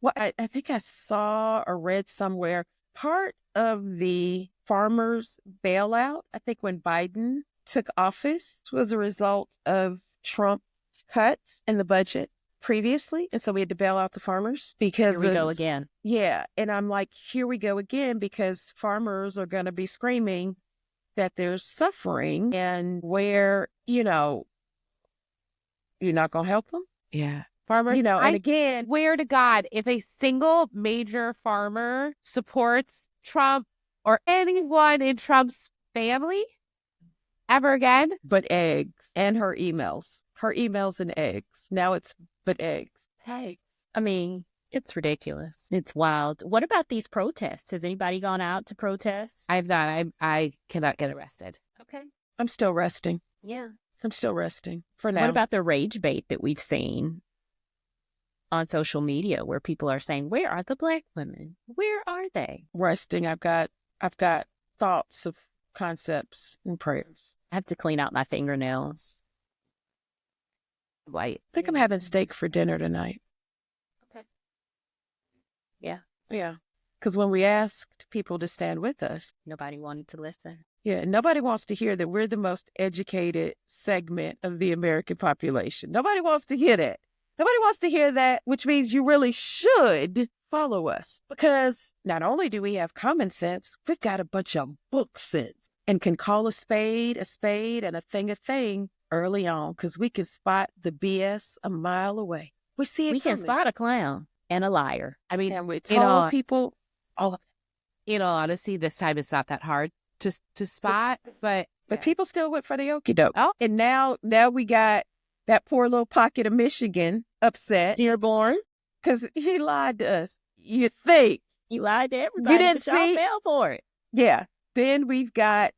Well, I think I saw or read somewhere part of the farmers' bailout, I think when Biden took office, was a result of Trump cuts in the budget previously. And so we had to bail out the farmers because Here we go again. Yeah. And I'm like, here we go again, because farmers are going to be screaming that there's suffering, and where, you're not going to help them. Yeah. Farmers, And I again, swear to God, if a single major farmer supports Trump or anyone in Trump's family ever again. but eggs and her emails and eggs. Now it's but eggs. Hey, I mean, it's ridiculous. It's wild. What about these protests? Has anybody gone out to protest? I've not. I cannot get arrested. Okay. I'm still resting. Yeah. I'm still resting for now. What about the rage bait that we've seen on social media where people are saying, where are the Black women? Where are they? resting? I've got thoughts of concepts and prayers. I have to clean out my fingernails. White. I think I'm having steak for dinner tonight. Okay. Yeah. Yeah. Because when we asked people to stand with us, Nobody wanted to listen. yeah, nobody wants to hear that we're the most educated segment of the American population. Nobody wants to hear that. Nobody wants to hear that, which means you really should follow us. Because not only do we have common sense, we've got a bunch of book sense and can call a spade, and a thing early on, because we can spot the BS a mile away. We see it We can coming. spot a clown and a liar. I mean, And we in told all, people, oh, in all honesty, this time it's not that hard to spot, but people still went for the okie doke. Oh. And now we got that poor little pocket of Michigan upset Dearborn, because he lied to us. You think? he lied to everybody. You didn't but y'all see? fell for it. Yeah. Then we've got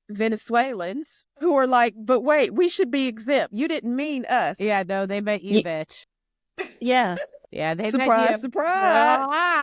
Venezuelans who are like, but wait, we should be exempt. You didn't mean us. yeah, no, they meant you, Ye- bitch. Yeah. Yeah, they Surprise, meant you. surprise.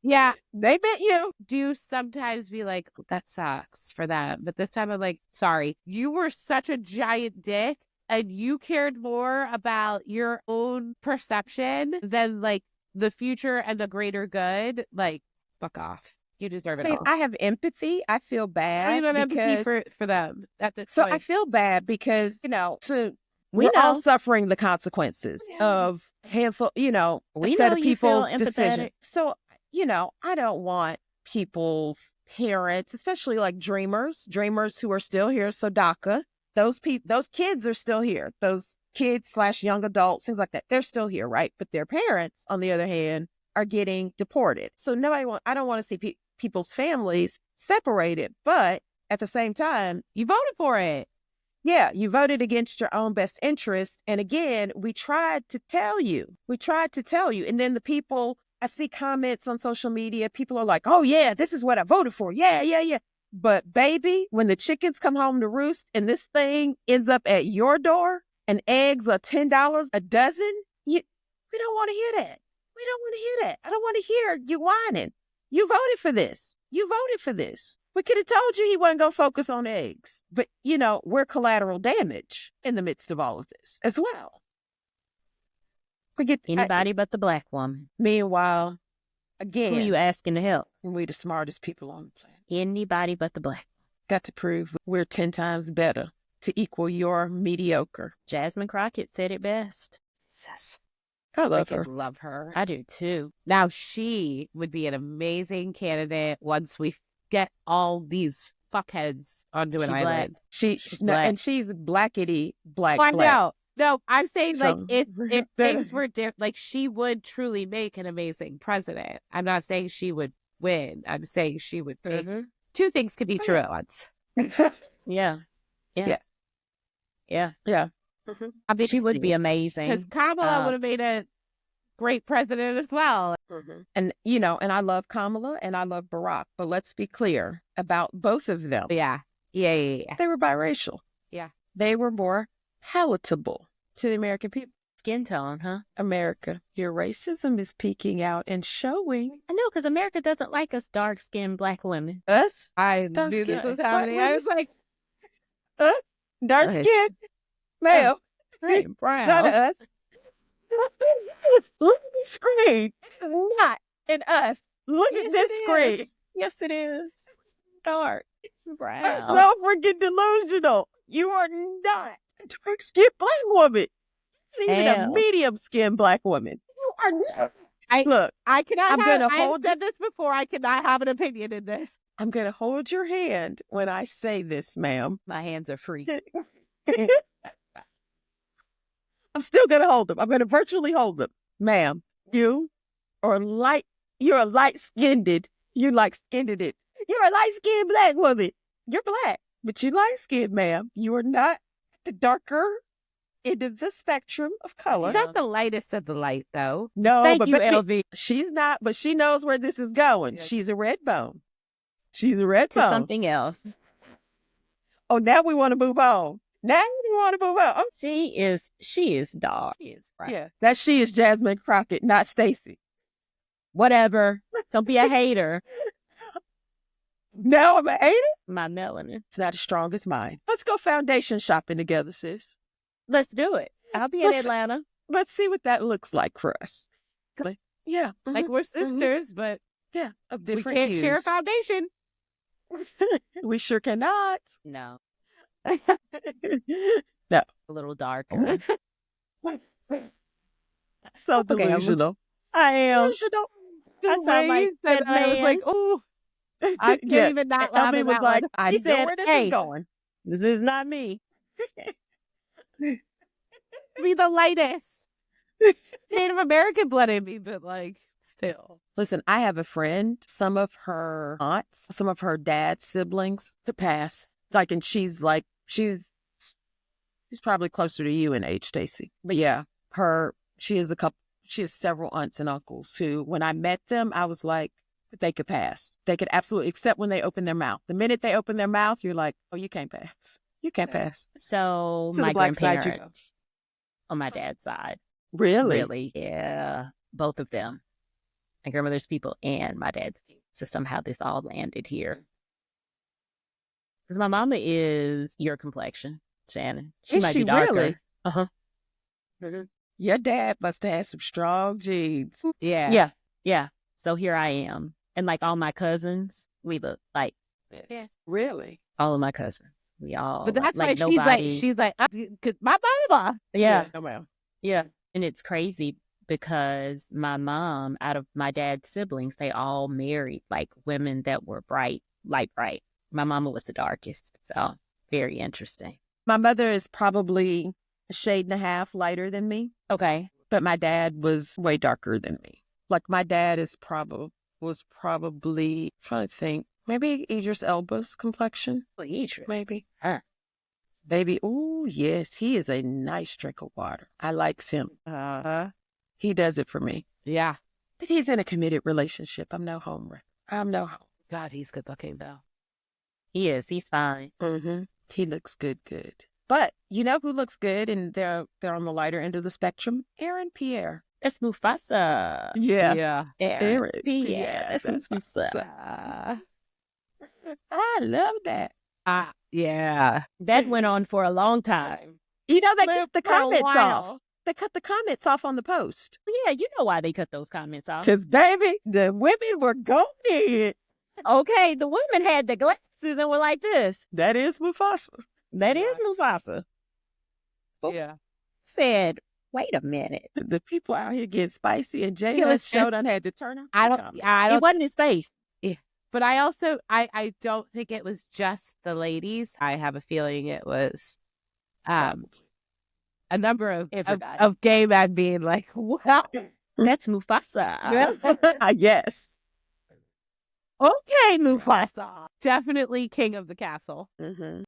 Yeah, They meant you. do sometimes be like, that sucks for them. But this time I'm like, sorry, you were such a giant dick and you cared more about your own perception than like the future and the greater good. Like, fuck off. You deserve it I mean, all. I have empathy. I feel I bad. don't even have empathy because- for them at this So point. I feel bad because, We we're all know. suffering the consequences of handful, a We set know of you feel people's decisions. empathetic. So, I don't want people's parents, especially like dreamers who are still here. So DACA, those kids are still here. Those kids / young adults, things like that. They're still here, right? But their parents, on the other hand, are getting deported. So I don't want to see people's families separated. But at the same time, You voted for it. yeah, you voted against your own best interest. And again, we tried to tell you. And then the people, I see comments on social media, people are like, oh yeah, this is what I voted for. Yeah. But baby, when the chickens come home to roost and this thing ends up at your door and eggs are $10 a dozen, we don't want to hear that. We don't want to hear that. I don't want to hear you whining. You voted for this. We could have told you he wasn't going to focus on eggs. But, we're collateral damage in the midst of all of this as well. Anybody but the Black woman. Meanwhile, Who again, you asking to help? we the smartest people on the planet. Anybody but the Black. Got to prove we're 10 times better to equal your mediocre. Jasmine Crockett said it best. I I love her. could love her. I do too. Now, she would be an amazing candidate once we get all these fuckheads onto an She black. island. She's black. And she's blackity black. Well, black. No, I'm saying like So- if things were different, like she would truly make an amazing president. I'm not saying she would win. I'm saying she would make Mhm. two things could be true at once. Yeah. Yeah. Yeah. Yeah. She would be because amazing. Kamala would have made a great president as well. And, and I love Kamala and I love Barack, but let's be clear about both of them. Yeah. Yeah. They were biracial. Yeah. They were more palatable to the American people. Skin tone, huh? America, your racism is peeking out and showing. I know, because America doesn't like us dark-skinned Black women. Us, I Dark knew skin. this was Black happening. I women. was like, dark Us. skin, male, Right, not brown. us. Look at the screen, not in us. Look at this screen. Yes, it is. Dark. Brown. I'm so freaking delusional. You are not a dark skinned Black woman. Even a Hell. medium skinned Black woman. You are not. Look, I cannot I'm have, gonna I have hold said this before. I cannot have an opinion in this. I'm going to hold your hand when I say this, ma'am. My hands are free. I'm still going to hold them. I'm going to virtually hold them. Ma'am, you're a light-skinned. You light-skinned it. You're a light-skinned Black woman. You're Black, but you light-skinned, ma'am. You are not the darker end of the spectrum of color. Not the lightest of the light, though. No, Thank but you, baby, LV. she's not, but she knows where this is going. Yes. She's a red bone. She's a red To bone. something else. Oh, now we want to move on. Now we want to move on. Oh, She is dark. She is brown. yeah. That she is Jasmine Crockett, not Stacy. Whatever. Don't be a hater. Now I'm a hater? My melanin. It's not as strong as mine. Let's go foundation shopping together, sis. Let's do it. I'll be in Let's- Atlanta. Let's see what that looks like for us. Yeah. Like we're sisters, but yeah. Of we different can't share a hues. foundation. We sure cannot. No. No. A little darker. So Okay, delusional. I am. Delusional. I sound like that I was man. like, oh, I can't Yeah. even not laugh Elby at was that like, one. I He know said, where this "Hey." is going. This is not me. Be the lightest. Native American blood in me, but like, still. Listen, I have a friend, some of her aunts, some of her dad's siblings to pass. Like, and she's probably closer to you in age, Stacy. But yeah, she has several aunts and uncles who, when I met them, I was like, they could pass. They could absolutely, except when they open their mouth. The minute they open their mouth, you're like, oh, you can't pass. You can't Yeah. pass. So To my the Black side, you grandparents on my dad's side. Really? Really? Yeah. Both of them. My grandmother's people and my dad's people. So somehow this all landed here. Because my mama is your complexion, Shannon. She Is might she be darker. really? Uh-huh. Your dad must have had some strong genes. Yeah. Yeah. Yeah. So here I am. And like all my cousins, we look like this. Yeah. Really? All of my cousins. We all. But that's like why she's like, because my mama. Yeah. No, ma'am. Yeah. And it's crazy because my mom, out of my dad's siblings, they all married like women that were bright. My mama was the darkest. So very interesting. My mother is probably a shade and a half lighter than me, Okay. but my dad was way darker than me. Like my dad was probably, trying to think, maybe Idris Elba's complexion, maybe. Huh. Baby, oh yes, he is a nice drink of water. I likes him. He does it for me. Yeah. But he's in a committed relationship. I'm no home. God, he's good looking though. He is. He's fine. Mm-hmm. He looks good. But you know who looks good and they're on the lighter end of the spectrum? Aaron Pierre. That's Mufasa. Yeah. Aaron Pierre. Pierre. That's Mufasa. I love that. Yeah. That went on for a long time. You know, they Lived cut the for a comments while. off. They cut the comments off on the post. Yeah, you know why they cut those comments off. Because, baby, the women were going in. Okay, the women had the glasses and were like this. That is Mufasa. That is Mufasa. Yeah. Said, wait a minute. The people out here getting spicy, and Jay It was show just- done had to turn off. I the don't. comments. I It don't. wasn't his face. But I also, I don't think it was just the ladies. I have a feeling it was, a number of Everybody. of gay men being like, "Wow, That's Mufasa. Yes. Okay, Mufasa. Definitely king of the castle.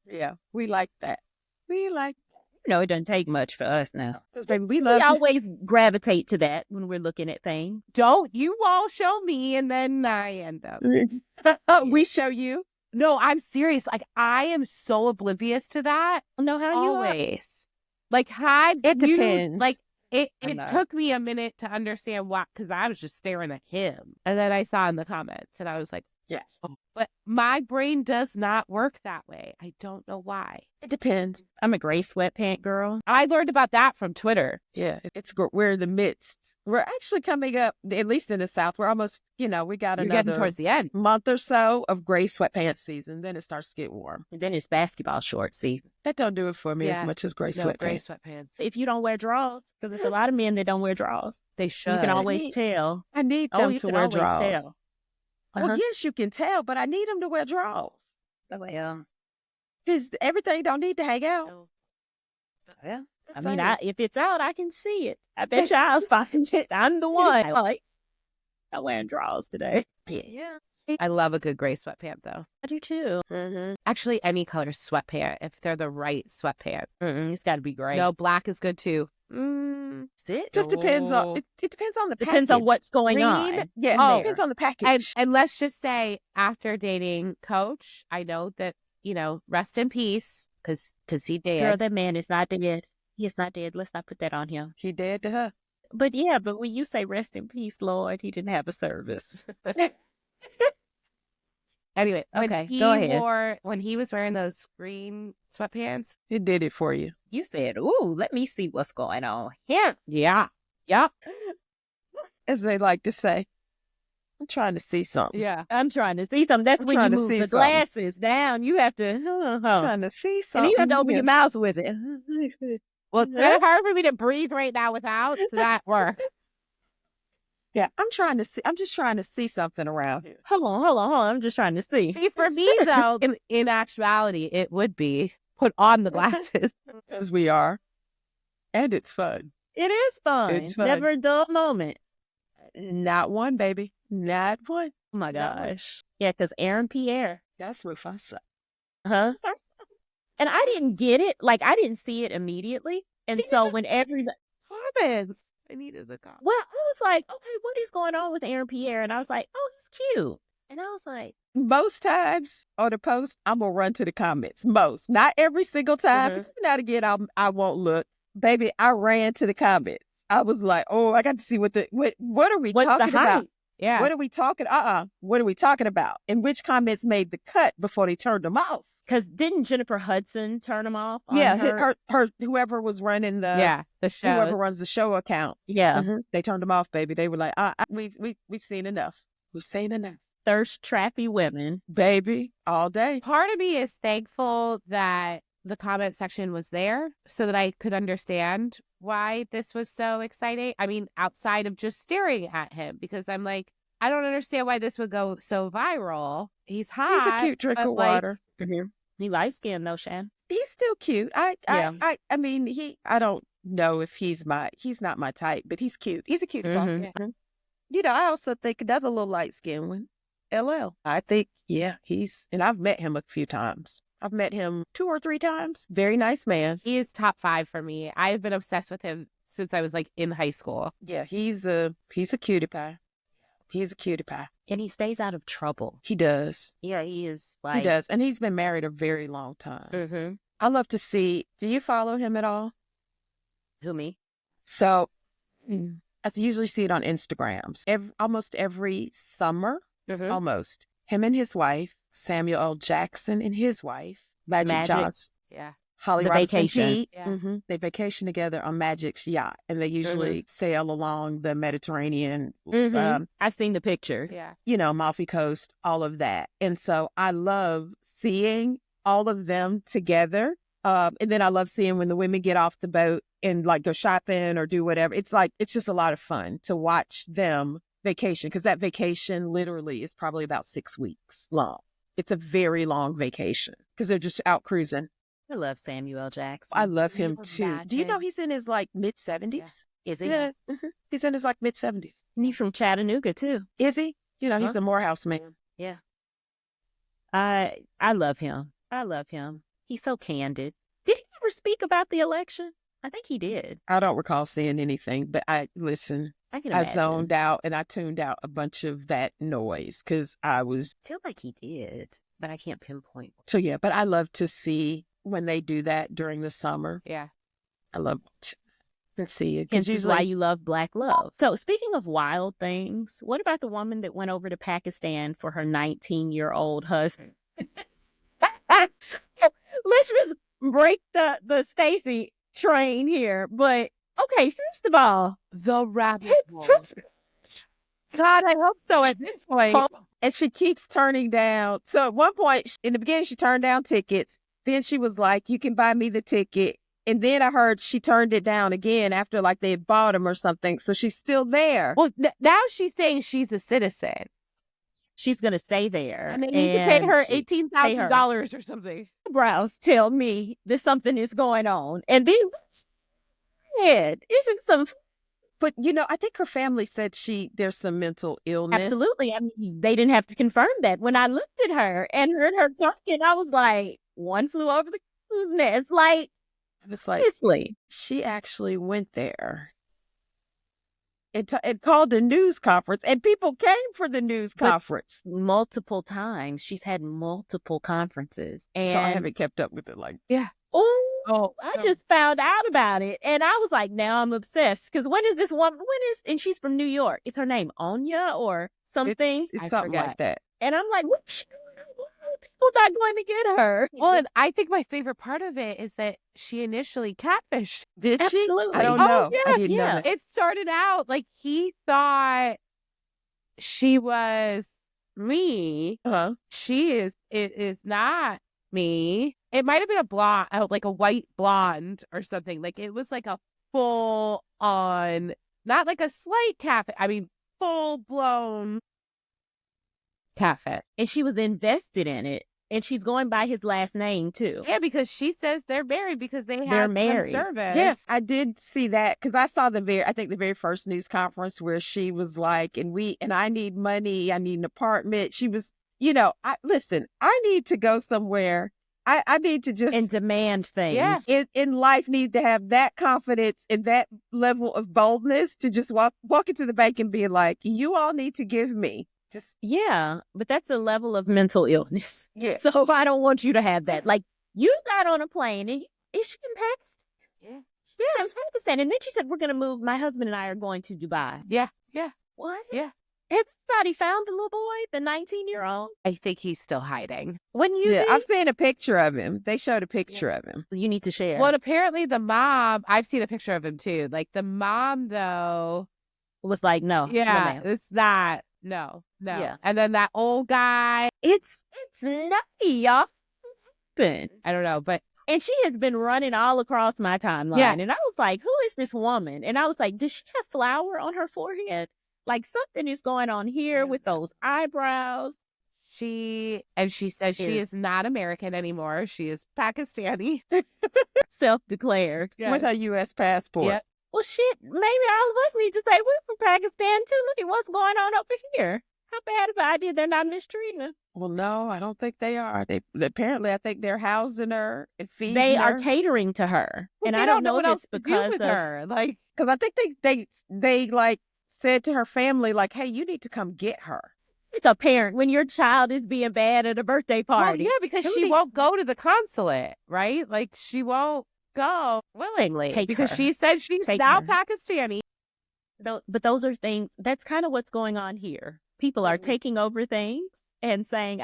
Yeah, we like that. We like It doesn't take much for us now. because baby, we We love always gravitate to that when we're looking at things. Don't you all show me and then I end up. we show you. No, I'm serious. Like, I am so oblivious to that. I don't know how you are. Always. Like, had It you, depends. like, it I'm not. took me a minute to understand why, because I was just staring at him. And then I saw in the comments and I was like, Yeah. oh. But my brain does not work that way. I don't know why. It depends. I'm a gray sweatpant girl. I learned about that from Twitter. Yeah, we're in the midst. We're actually coming up, at least in the South. We're almost, we got You're getting another towards the end. month or so of gray sweatpants season. Then it starts to get warm. And then it's basketball shorts season. That don't do it for me as Yeah. much as gray No, sweatpants. gray sweatpants. If you don't wear drawers, because there's a lot of men that don't wear drawers. They should. You can always Neat. tell. I need Oh, them you to can wear always drawers. tell. Well, yes, you can tell, but I need them to wear drawers. Well, Because everything don't need to hang out. No. well, I That's mean, fine. if it's out, I can see it. I bet you I'll find it. I'm the one. I'm wearing drawers today. Yeah. I love a good gray sweatpant, though. I do too. Mm-hmm. Actually, any color sweatpant, if they're the right sweatpant. It's got to be gray. No, black is good too. That's it. Just depends on No. it depends on the Depends on package. what's going Green? on. Yeah, Oh. it depends on the package. And let's just say, after dating Coach, I know that, rest in peace, because he did. Girl, that man is not dead. He is not dead. Let's not put that on him. He dead to her. But yeah, but when you say rest in peace, Lord, he didn't have a service. Anyway, Okay, go ahead. when he was wearing those green sweatpants. It did it for you. You said, ooh, let me see what's going on here. Yeah. Yep. As they like to say. I'm trying to see something. Yeah. I'm trying to see something. That's I'm when trying you to move see the something. glasses down. You have to, I'm trying to see and something. you have to open Yeah. your mouth with it. Well, it's kind of hard for me to breathe right now without, so that works. Yeah, I'm just trying to see something around here. Hold on. I'm just trying to see. See, for me, though, in actuality, it would be put on the glasses. As we are. And it's fun. It is fun. It's fun. Never a dull moment. Not one, baby. Not one. Oh my Not one. gosh. Yeah, because Aaron Pierre. That's Mufasa. Huh? And I didn't get it. Like, I didn't see it immediately. And See, so that's- when everybody, Comments. I needed the comment. well, I was like, okay, what is going on with Aaron Pierre? And I was like, oh, he's cute. And I was like, Most times on a post, I'm going to run to the comments. Most. Not every single time. Mhm. Because now and again, I won't look. Baby, I ran to the comments. I was like, oh, I got to see what are we what's talking the hype? about? Yeah. What are we talking? What are we talking about? And which comments made the cut before they turned them off? Because didn't Jennifer Hudson turn him off? On Yeah, her? whoever was running the The show. whoever runs the show account. Yeah. Mhm. They turned them off, baby. They were like, we've seen enough. We've seen enough, Thirst trappy women. baby, all day. Part of me is thankful that the comment section was there so that I could understand why this was so exciting. I mean, outside of just staring at him, because I'm like, I don't understand why this would go so viral. He's hot. He's a cute drink but, of like, water. He light skinned though, Shan. He's still cute. I mean, I don't know if he's not my type, but he's cute. He's a cute Mhm. dog. I also think another little light skinned one, LL. I think, yeah, and I've met him a few times. I've met him 2 or 3 times. Very nice man. He is top 5 for me. I've been obsessed with him since I was like in high school. Yeah, he's a cutie pie. He's a cutie pie. And he stays out of trouble. He does. Yeah, he is like. He does. And he's been married a very long time. Mm-hmm. I love to see, do you follow him at all? To me. So I usually see it on Instagrams. Almost every summer, Mm-hmm. almost. Him and his wife, Samuel L. Jackson and his wife, Magic Johnson, Yeah. Holly The Robinson vacation. Peete. Yeah. They vacation together on Magic's yacht, and they usually sail along the Mediterranean, Mm-hmm. I've seen the picture. Yeah. Amalfi Coast, all of that. And so I love seeing all of them together. And then I love seeing when the women get off the boat and like go shopping or do whatever. It's just a lot of fun to watch them vacation, because that vacation literally is probably about 6 weeks long. It's a very long vacation because they're just out cruising. I love Samuel L. Jackson. I love him you too. Do you know imagine? he's in his like mid-70s? Is he? Yeah. He's in his like mid-70s. And he's from Chattanooga too. Is he? He's Huh? a Morehouse man. Yeah. I love him. I love him. He's so candid. Did he ever speak about the election? I think he did. I don't recall seeing anything, but I I can I imagine. zoned out and I tuned out a bunch of that noise because I was. I feel like he did, but I can't pinpoint. So yeah, but I love to see when they do that during the summer. Yeah. I love to see it. Hence is why you love Black love. So speaking of wild things, what about the woman that went over to Pakistan for her 19-year-old husband? So, let's just break the Stacy train here. But okay, first of all, The rabbit hole. God, I hope so at this point. and she keeps turning down. So at one point in the beginning, she turned down tickets. Then she was like, "You can buy me the ticket." And then I heard she turned it down again after like they had bought him or something. So she's still there. Well, now she's saying she's a citizen. she's going to stay there. And they need to pay her she- $18,000 or something. Eyebrows tell me that something is going on. And then, isn't some... But, I think her family said there's some mental illness. Absolutely. I mean, they didn't have to confirm that. When I looked at her and heard her talking, I was like, one flew over the cuckoo's nest. Like, It's like, seriously. she actually went there and called a news conference, and people came for the news But- conference. Multiple times. She's had multiple conferences. And So I haven't kept up with it. Like, Oh, I just found out about it. And I was like, now I'm obsessed. Because when is this woman? And she's from New York. Is her name Anya or something? it's I something forget. like that. And I'm like, what? People not going to get her. Well, and I think my favorite part of it is that she initially catfished. Did Absolutely. she? I don't Oh, know. yeah, I didn't know yeah. that. It started out like he thought she was me. Uh-huh. She is not me. It might have been a blonde, like a white blonde or something. Like it was like a full on, not like a slight catfish. I mean, full blown catfish. And she was invested in it. And she's going by his last name, too. Yeah, because she says they're married because they have They're some married. service. Yes, I did see that because I saw the very first news conference where she was like, and I need money, I need an apartment. She was, I need to go somewhere. I need to just And demand things. Yeah. in life need to have that confidence and that level of boldness to just walk into the bank and be like, you all need to give me. Just Yeah, but that's a level of mental illness. yeah. So I don't want you to have that. Like, you got on a plane and is she in Pakistan? Yeah, in Pakistan. And then she said, we're going to move. My husband and I are going to Dubai. Yeah. What? Yeah. Everybody found the little boy, the 19-year-old? I think he's still hiding. When you Yeah, think? I've seen a picture of him. They showed a picture of him. You need to share. Well, and apparently the mom, I've seen a picture of him too. Like the mom, though, was like, no. no, yeah, ma'am. it's not. No. Yeah. And then that old guy, It's nutty, y'all. I don't know, but And she has been running all across my timeline. Yeah. And I was like, who is this woman? And I was like, does she have flour on her forehead? Like something is going on here with those eyebrows. she says she is not American anymore. She is Pakistani. Self-declared. With her U.S. passport. Yep. Well, shit, maybe all of us need to say we're from Pakistan too. Look at what's going on over here. How bad of an idea they're not mistreating her. Well, no, I don't think they are. They apparently, I think they're housing her and feeding They her. are catering to her. Well, And they I don't know what if else it's to do because with of her. Like, Because I think they like said to her family, like, hey, you need to come get her. it's a parent when your child is being bad at a birthday well, party. yeah, because Who she needs- won't go to the consulate, right? Like, she won't go willingly Take because her. she said she's Take now her. Pakistani. But those are things, that's kind of what's going on here. People are taking over things and saying,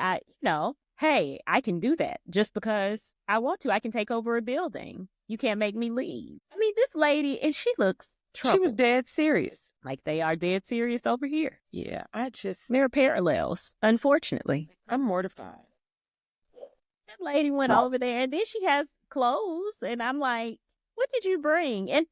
hey, I can do that just because I want to. I can take over a building. You can't make me leave. I mean, this lady, and she looks troubled. She was dead serious. Like they are dead serious over here. Yeah, There are parallels, unfortunately. I'm mortified. That lady went over there and then she has clothes. And I'm like, what did you bring? And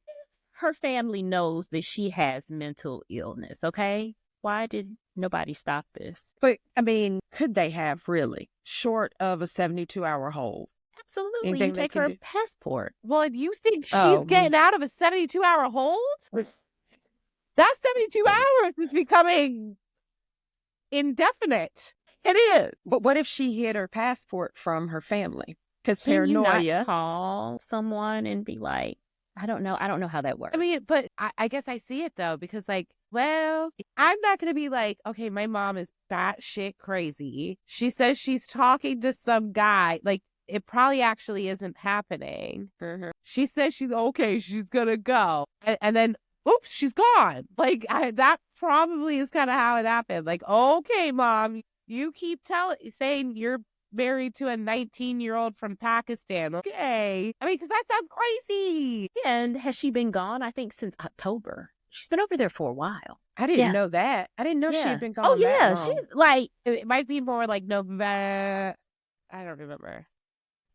her family knows that she has mental illness, okay? Why did nobody stop this? But, I mean, could they have really? Short of a 72-hour hold. Absolutely. Anything You they take can her do. passport. Well, and you think she's Oh, getting out of a 72-hour hold? That 72 hours is becoming indefinite. It is. But what if she hid her passport from her family? Because Can you not paranoia. call someone and be like, I don't know how that works. I mean, but I guess I see it though, because like, well, I'm not going to be like, okay, my mom is batshit crazy. She says she's talking to some guy. Like, it probably actually isn't happening. She says she's okay, she's going to go. And then, oops, she's gone. Like, that probably is kind of how it happened. Like, okay, mom, you keep saying you're married to a 19-year-old from Pakistan. Okay. I mean, because that sounds crazy. And has she been gone? I think since October. She's been over there for a while. I didn't know that. I didn't know she had been gone. Oh, yeah. that long. She's like, It might be more like November. I don't remember.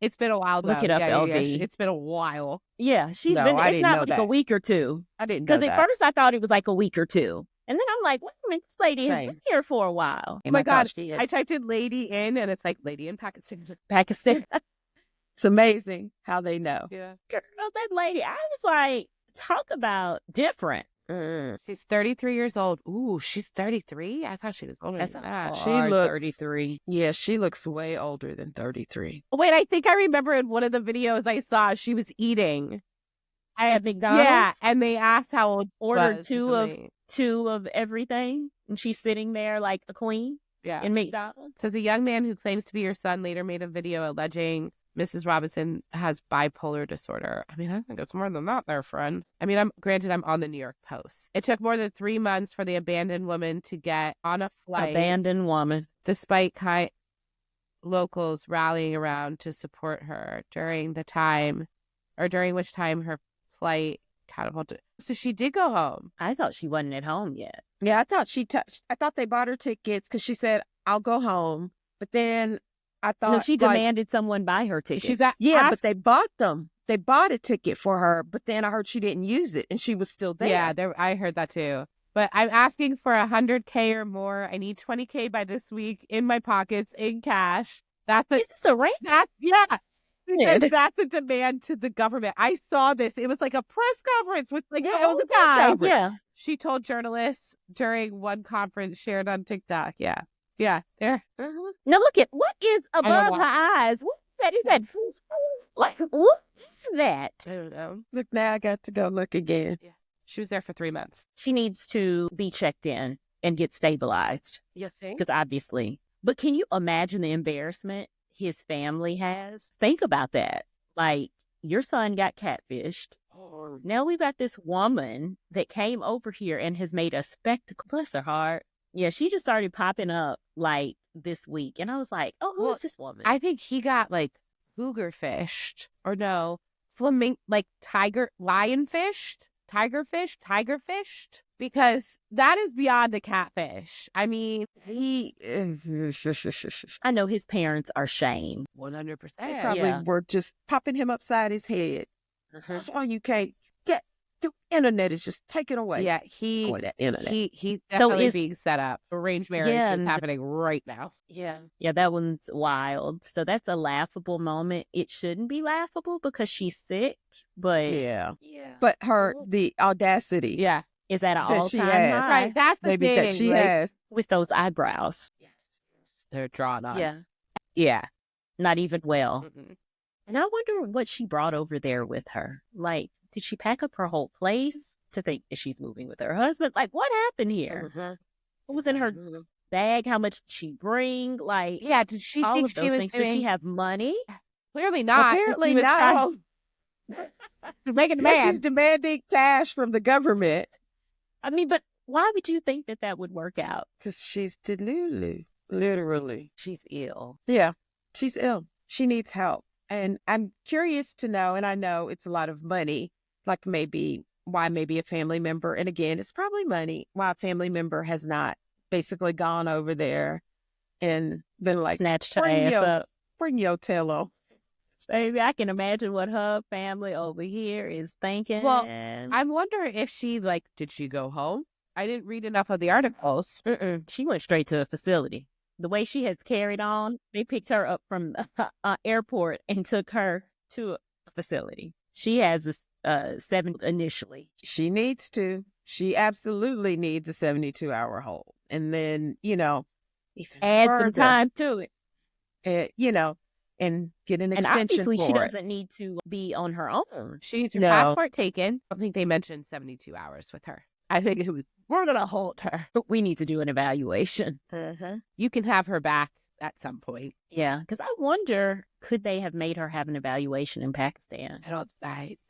It's been a while, though. Look it up, LV. It's been a while. yeah, she's No, been, I it's didn't not know like that. a week or two. I didn't know Because that. at first I thought it was like a week or two. And then I'm like, wait a minute, this lady has Same. been here for a while. Oh my God. she I typed in lady in, and it's like lady in Pakistan. Pakistan. It's amazing how they know. Yeah. Girl, that lady, I was like, talk about different. She's 33 years old. Ooh, she's 33? I thought she was older That's than that. She hard, looks- 33. Yeah, she looks way older than 33. Wait, I think I remember in one of the videos I saw she was eating. At McDonald's? Yeah, and they asked how old she Ordered was or two something. of everything. And she's sitting there like a queen Yeah. in McDonald's. Says a young man who claims to be your son later made a video alleging Mrs. Robinson has bipolar disorder. I mean, I think it's more than that there, friend. I mean, I'm on the New York Post. It took more than 3 months for the abandoned woman to get on a flight, Abandoned woman. despite locals rallying around to support her during which time her flight catapulted. So she did go home. I thought she wasn't at home yet. Yeah, I thought they bought her tickets because she said, I'll go home. But then I thought. No, she like, demanded someone buy her tickets. She's but they bought them. They bought a ticket for her, but then I heard she didn't use it and she was still there. Yeah, I heard that too. But I'm asking for 100K or more. I need 20K by this week in my pockets in cash. Is this a rant? Yeah. And that's a demand to the government. I saw this. It was like a press conference with it was a guy. Yeah. She told journalists during one conference shared on TikTok. Yeah. Yeah. There. Now look at what is above her eyes. What is that? Like, what is that? I don't know. Look, now I got to go look again. She was there for 3 months. She needs to be checked in and get stabilized. You think? Because obviously. But can you imagine the embarrassment his family has? Think about that. Like, your son got catfished. Now we've got this woman that came over here and has made a spectacle. Bless her heart. Yeah, she just started popping up like this week. And I was like, oh, who is this woman? I think he got like cougar fished or no, lion fished, tiger fished, because that is beyond a catfish. I mean, I know his parents are shamed. 100%. They probably were just popping him upside his head. That's why you can't get your internet is just taken away. Yeah, that internet. he's definitely is- being set up. Arranged marriage is happening right now. Yeah, that one's wild. So that's a laughable moment. It shouldn't be laughable because she's sick, but Yeah. But the audacity. Yeah, is at an That she all-time has. high right. That's the Maybe thing. that she like, has. with those eyebrows. They're drawn on. Yeah, Yeah. not even well. Mm-mm. And I wonder what she brought over there with her. Like, did she pack up her whole place to think that she's moving with her husband? Like, what happened here? What was in her bag? How much did she bring? Like, Yeah. Did she all think of she those was things. doing? Does she have money? Clearly not. Apparently He was not. making a She's man. demanding cash from the government I mean, but why would you think that would work out? because she's delulu, literally. She's ill. Yeah, she's ill. She needs help. And I'm curious to know, and I know it's a lot of money, like why maybe a family member, and again, it's probably money, why a family member has not basically gone over there and been like, Snatched her bring ass your- up. bring your tail on. Baby, I can imagine what her family over here is thinking. Well, I'm wondering if did she go home? I didn't read enough of the articles. She went straight to a facility. The way she has carried on, they picked her up from the airport and took her to a facility. She has a 7 initially. She needs to. She absolutely needs a 72-hour hold. And then, even Add some further, time to it. And get an And extension obviously, she for it. doesn't need to be on her own. She needs her No. passport taken. I don't think they mentioned 72 hours with her. I think it was, we're going to hold her. But we need to do an evaluation. You can have her back at some point. Yeah, because I wonder, could they have made her have an evaluation in Pakistan? I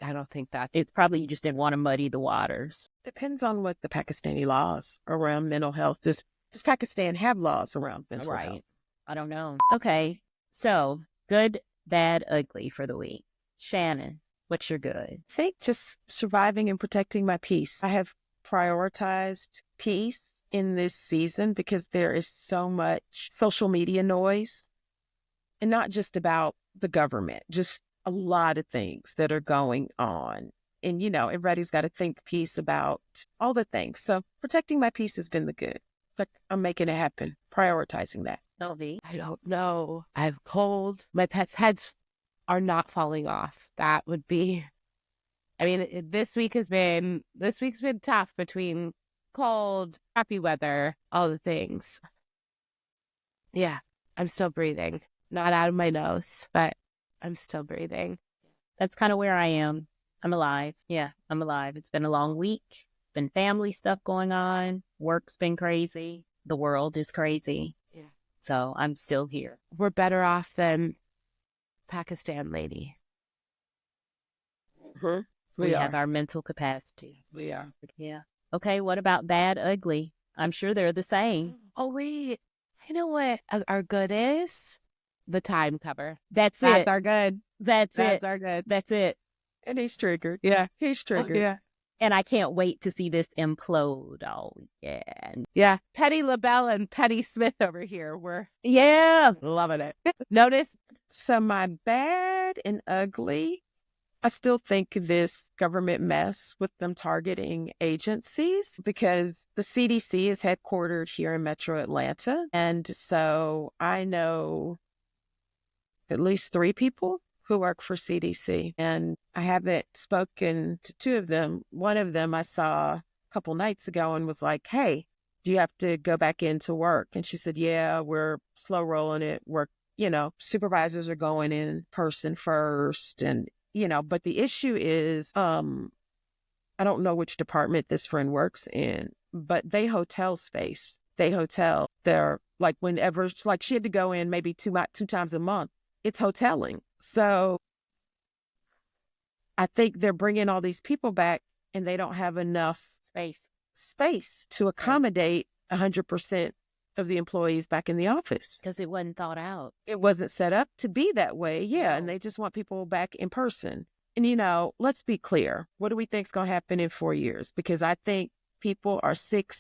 don't think that. It's probably you just didn't want to muddy the waters. Depends on what the Pakistani laws around mental health. Does Pakistan have laws around mental health? Right. I don't know. Okay. So, good, bad, ugly for the week. Shannon, what's your good? I think just surviving and protecting my peace. I have prioritized peace in this season because there is so much social media noise, and not just about the government, just a lot of things that are going on. And, everybody's got to think peace about all the things. So protecting my peace has been the good. Like, I'm making it happen, prioritizing that. LV? I don't know. I have cold. My pets' heads are not falling off. That would be. I mean, this week's been tough between cold, crappy weather, all the things. Yeah, I'm still breathing. Not out of my nose, but I'm still breathing. That's kind of where I am. I'm alive. Yeah, I'm alive. It's been a long week. It's been family stuff going on. Work's been crazy. The world is crazy. Yeah. So I'm still here. We're better off than Pakistan lady. We have our mental capacity. We are. Yeah. Okay, what about bad, ugly? I'm sure they're the same. Oh, wait. You know what our good is? The time cover. That's That's it. our good. That's That's it. our good. That's it. And he's triggered. Yeah. He's triggered. Yeah. And I can't wait to see this implode all weekend. Yeah. Petty LaBelle and Petty Smith over here. We're Yeah. loving it. Notice. So my bad and ugly, I still think this government mess with them targeting agencies, because the CDC is headquartered here in Metro Atlanta. And so I know at least 3 people who work for CDC, and I haven't spoken to 2 of them. One of them I saw a couple nights ago and was like, hey, do you have to go back into work? And she said, yeah, we're slow rolling it. Supervisors are going in person first. And, but the issue is, I don't know which department this friend works in, but they hotel space. They're like, whenever, like she had to go in maybe 2 times a month. It's hoteling. So I think they're bringing all these people back and they don't have enough space to accommodate 100% of the employees back in the office. Because it wasn't thought out. It wasn't set up to be that way. Yeah. No. And they just want people back in person. And, let's be clear. What do we think is going to happen in 4 years? Because I think people are sick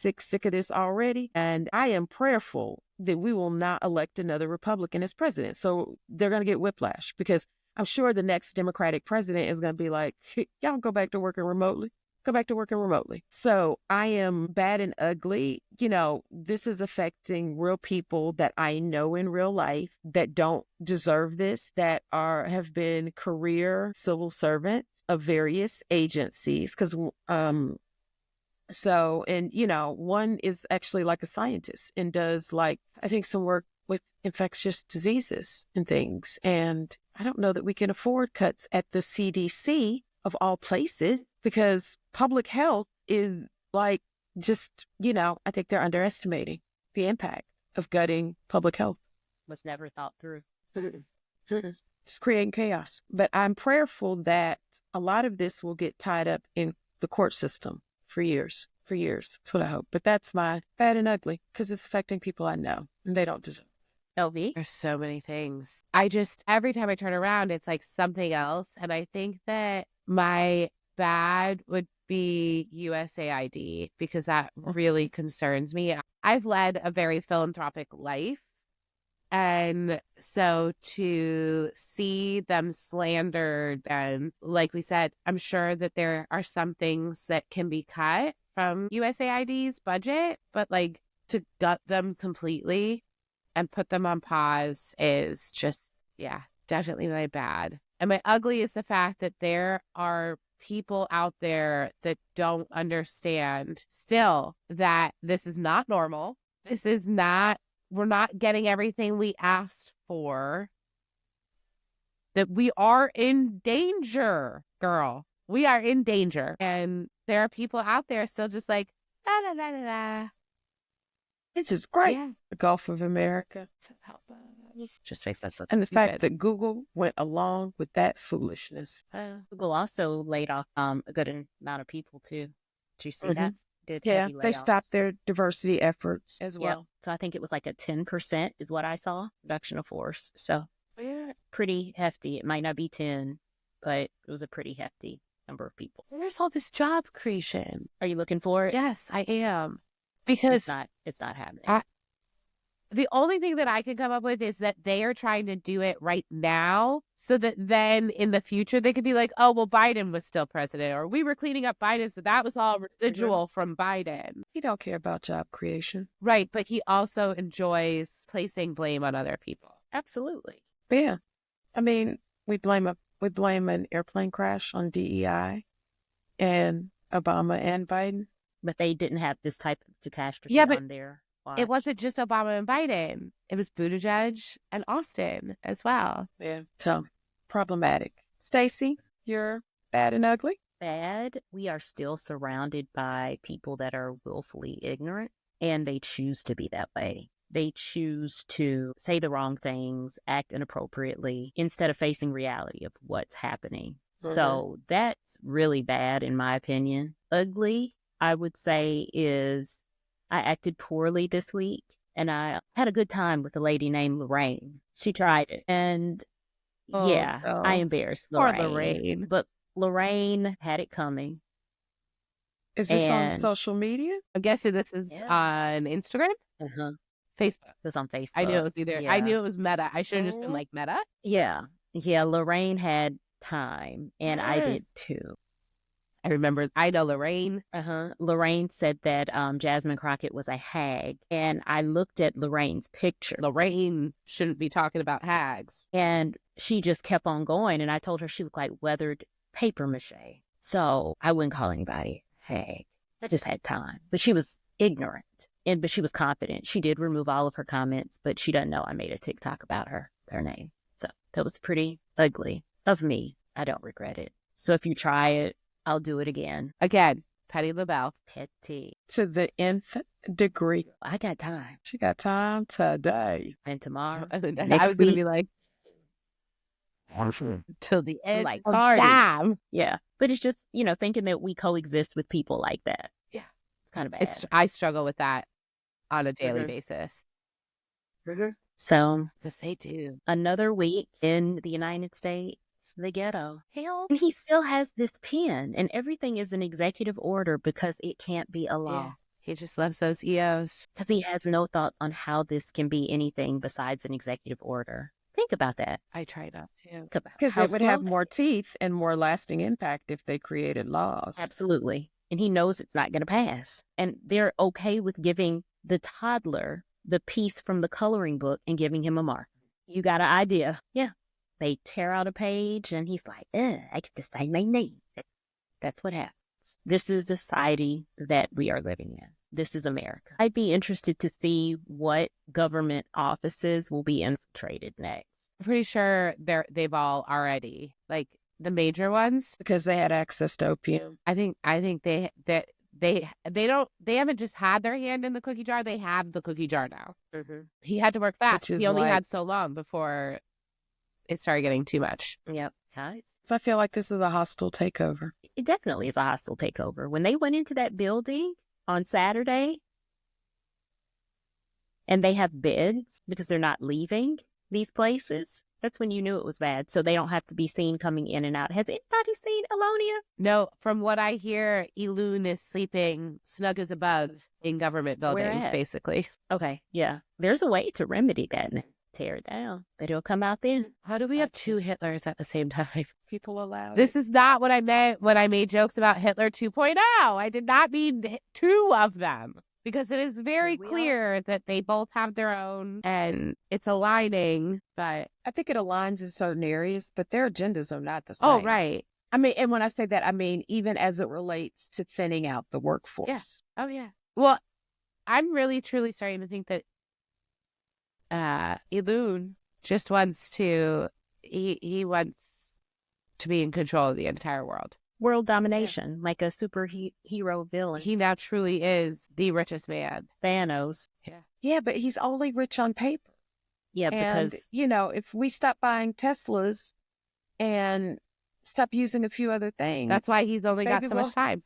of this already. And I am prayerful that we will not elect another Republican as president. So they're going to get whiplash, because I'm sure the next Democratic president is going to be like, y'all go back to working remotely. Go back to working remotely. So I am bad and ugly. This is affecting real people that I know in real life that don't deserve this, that have been career civil servants of various agencies. Because one is actually like a scientist and does I think some work with infectious diseases and things. And I don't know that we can afford cuts at the CDC of all places, because public health is I think they're underestimating the impact of gutting public health. Was never thought through. Just creating chaos. But I'm prayerful that a lot of this will get tied up in the court system for years. That's what I hope. But that's my bad and ugly, because it's affecting people I know and they don't deserve it. LV? There's so many things. Every time I turn around, it's like something else. And I think that my bad would be USAID, because that really concerns me. I've led a very philanthropic life. And so to see them slandered, and like we said, I'm sure that there are some things that can be cut from USAID's budget, but to gut them completely and put them on pause is just, definitely my bad. And my ugly is the fact that there are people out there that don't understand still that this is not normal. This is not we're not getting everything we asked for, that we are in danger, girl. We are in danger. And there are people out there still just like, da da da da da. This is great. Yeah. The Gulf of America. Help us. Just makes that so And the stupid. fact that Google went along with that foolishness. Google also laid off a good amount of people too. Did you see that? Did Yeah, heavy they layoffs. stopped their diversity efforts as Yep. well. So I think it was like a 10% is what I saw, reduction of force. So Where, pretty hefty. It might not be 10, but it was a pretty hefty number of people. where's all this job creation? Are you looking for it? Yes, I am. Because It's not happening. the only thing that I can come up with is that they are trying to do it right now so that then in the future they could be like, oh, well, Biden was still president, or we were cleaning up Biden, so that was all residual from Biden. He don't care about job creation. Right, but he also enjoys placing blame on other people. Absolutely. Yeah. I mean, we blame an airplane crash on DEI and Obama and Biden. But they didn't have this type of catastrophe Yeah, but on their watch. It wasn't just Obama and Biden. It was Buttigieg and Austin as well. Yeah. So problematic. Stacey, you're bad and ugly. Bad. We are still surrounded by people that are willfully ignorant, and they choose to be that way. They choose to say the wrong things, act inappropriately, instead of facing reality of what's happening. So that's really bad, in my opinion. Ugly, I would say, is I acted poorly this week, and I had a good time with a lady named Lorraine. She tried it, and yeah, no. I embarrassed Poor Lorraine. Lorraine. But Lorraine had it coming. Is this on And- social media? I'm guessing this is on Instagram, Facebook. It was on Facebook. I knew it was either. I Yeah. knew it was Meta. I should have just been like Meta. Yeah. Lorraine had time, and I did too. I remember. I know Lorraine. Lorraine said that Jasmine Crockett was a hag, and I looked at Lorraine's picture. Lorraine shouldn't be talking about hags. And she just kept on going, and I told her she looked like weathered paper mache. So I wouldn't call anybody hag. I just had time. But she was ignorant, but she was confident. She did remove all of her comments, but she doesn't know I made a TikTok about her name. So that was pretty ugly of me. I don't regret it. So if you try it, I'll do it again. Again, Patty LaBelle. Petty. To the nth degree. I got time. She got time today. And tomorrow. I was Next going to week. be like, till the end Like of 30. time. Yeah. But it's just, thinking that we coexist with people like that. Yeah. It's kind of bad. I struggle with that on a daily basis. So Because they do. another week in the United States, the ghetto. Hell. And he still has this pen, and everything is an executive order because it can't be a Yeah. law. He just loves those EOs. Because he has no thoughts on how this can be anything besides an executive order. Think about that. I try not to. Think about Because how it would have slow- more teeth and more lasting impact if they created laws. Absolutely. And he knows it's not going to pass. And they're okay with giving the toddler the piece from the coloring book and giving him a mark. You got an idea. Yeah. They tear out a page and he's like, I get to sign my name. That's what happens. This is the society that we are living in. This is America. I'd be interested to see what government offices will be infiltrated next. I'm pretty sure they've all already, like the major ones. Because they had access to opium. I think they haven't just had their hand in the cookie jar. They have the cookie jar now. He had to work fast. Which is He only like- had so long before it started getting too much. Yep. Guys. So I feel like this is a hostile takeover. It definitely is a hostile takeover. When they went into that building on Saturday and they have beds because they're not leaving these places, that's when you knew it was bad. So they don't have to be seen coming in and out. Has anybody seen Alonia? No, from what I hear, Elune is sleeping snug as a bug in government Where buildings, at? basically. Okay, yeah. There's a way to remedy that and tear it down, but it'll come out then. How do we have two Hitlers at the same time? People allowed This it. is not what I meant when I made jokes about Hitler 2.0. I did not mean two of them. Because it is very Here we are. clear that they both have their own and it's aligning, but I think it aligns in certain areas, but their agendas are not the same. oh, right. I mean, and when I say that, I mean, even as it relates to thinning out the workforce. Yeah. Oh, yeah. Well, I'm really truly starting to think that Elon just wants to. He wants to be in control of the entire world. World domination, like a superhero villain. He now truly is the richest man. Thanos. Yeah, but he's only rich on paper. Yeah, And, because if we stop buying Teslas and stop using a few other things, That's why he's only got maybe so much time.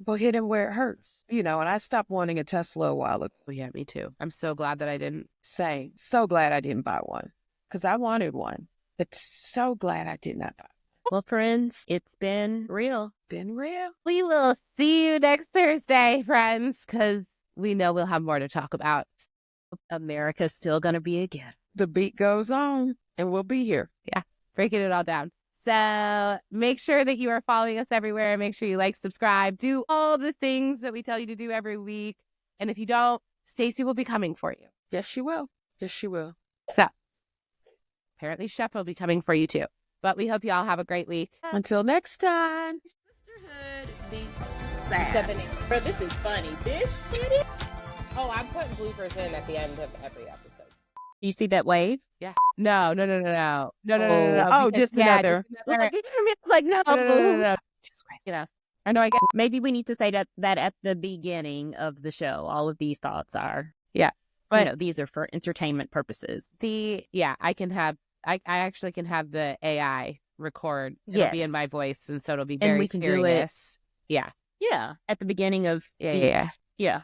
we'll hit him where it hurts. And I stopped wanting a Tesla a while ago. Oh, yeah, me too. I'm so glad that I didn't. Saying, so glad I didn't buy one because I wanted one. But so glad I did not buy one. well, friends, it's been real. Been real. We will see you next Thursday, friends, because we know we'll have more to talk about. America's still going to be a ghetto. The beat goes on and we'll be here. Breaking it all down. So make sure that you are following us everywhere. Make sure you like, subscribe, do all the things that we tell you to do every week. And if you don't, Stacey will be coming for you. Yes, she will. Yes, she will. So apparently Shep will be coming for you too. But we hope you all have a great week. Until next time. Sisterhood meets sass. Bro, this is funny. This Oh, I'm putting bloopers in at the end of every episode. Do you see that wave? Yeah. No. Oh, because- just another. It's like, no. No. Jesus Christ. I know I get. Maybe we need to say that at the beginning of the show. All of these thoughts are, But these are for entertainment purposes. I can have. I actually can have the AI record. It'll be in my voice, and so it'll be very we can do it. serious. Yeah. Yeah, at the beginning of Yeah. Yeah.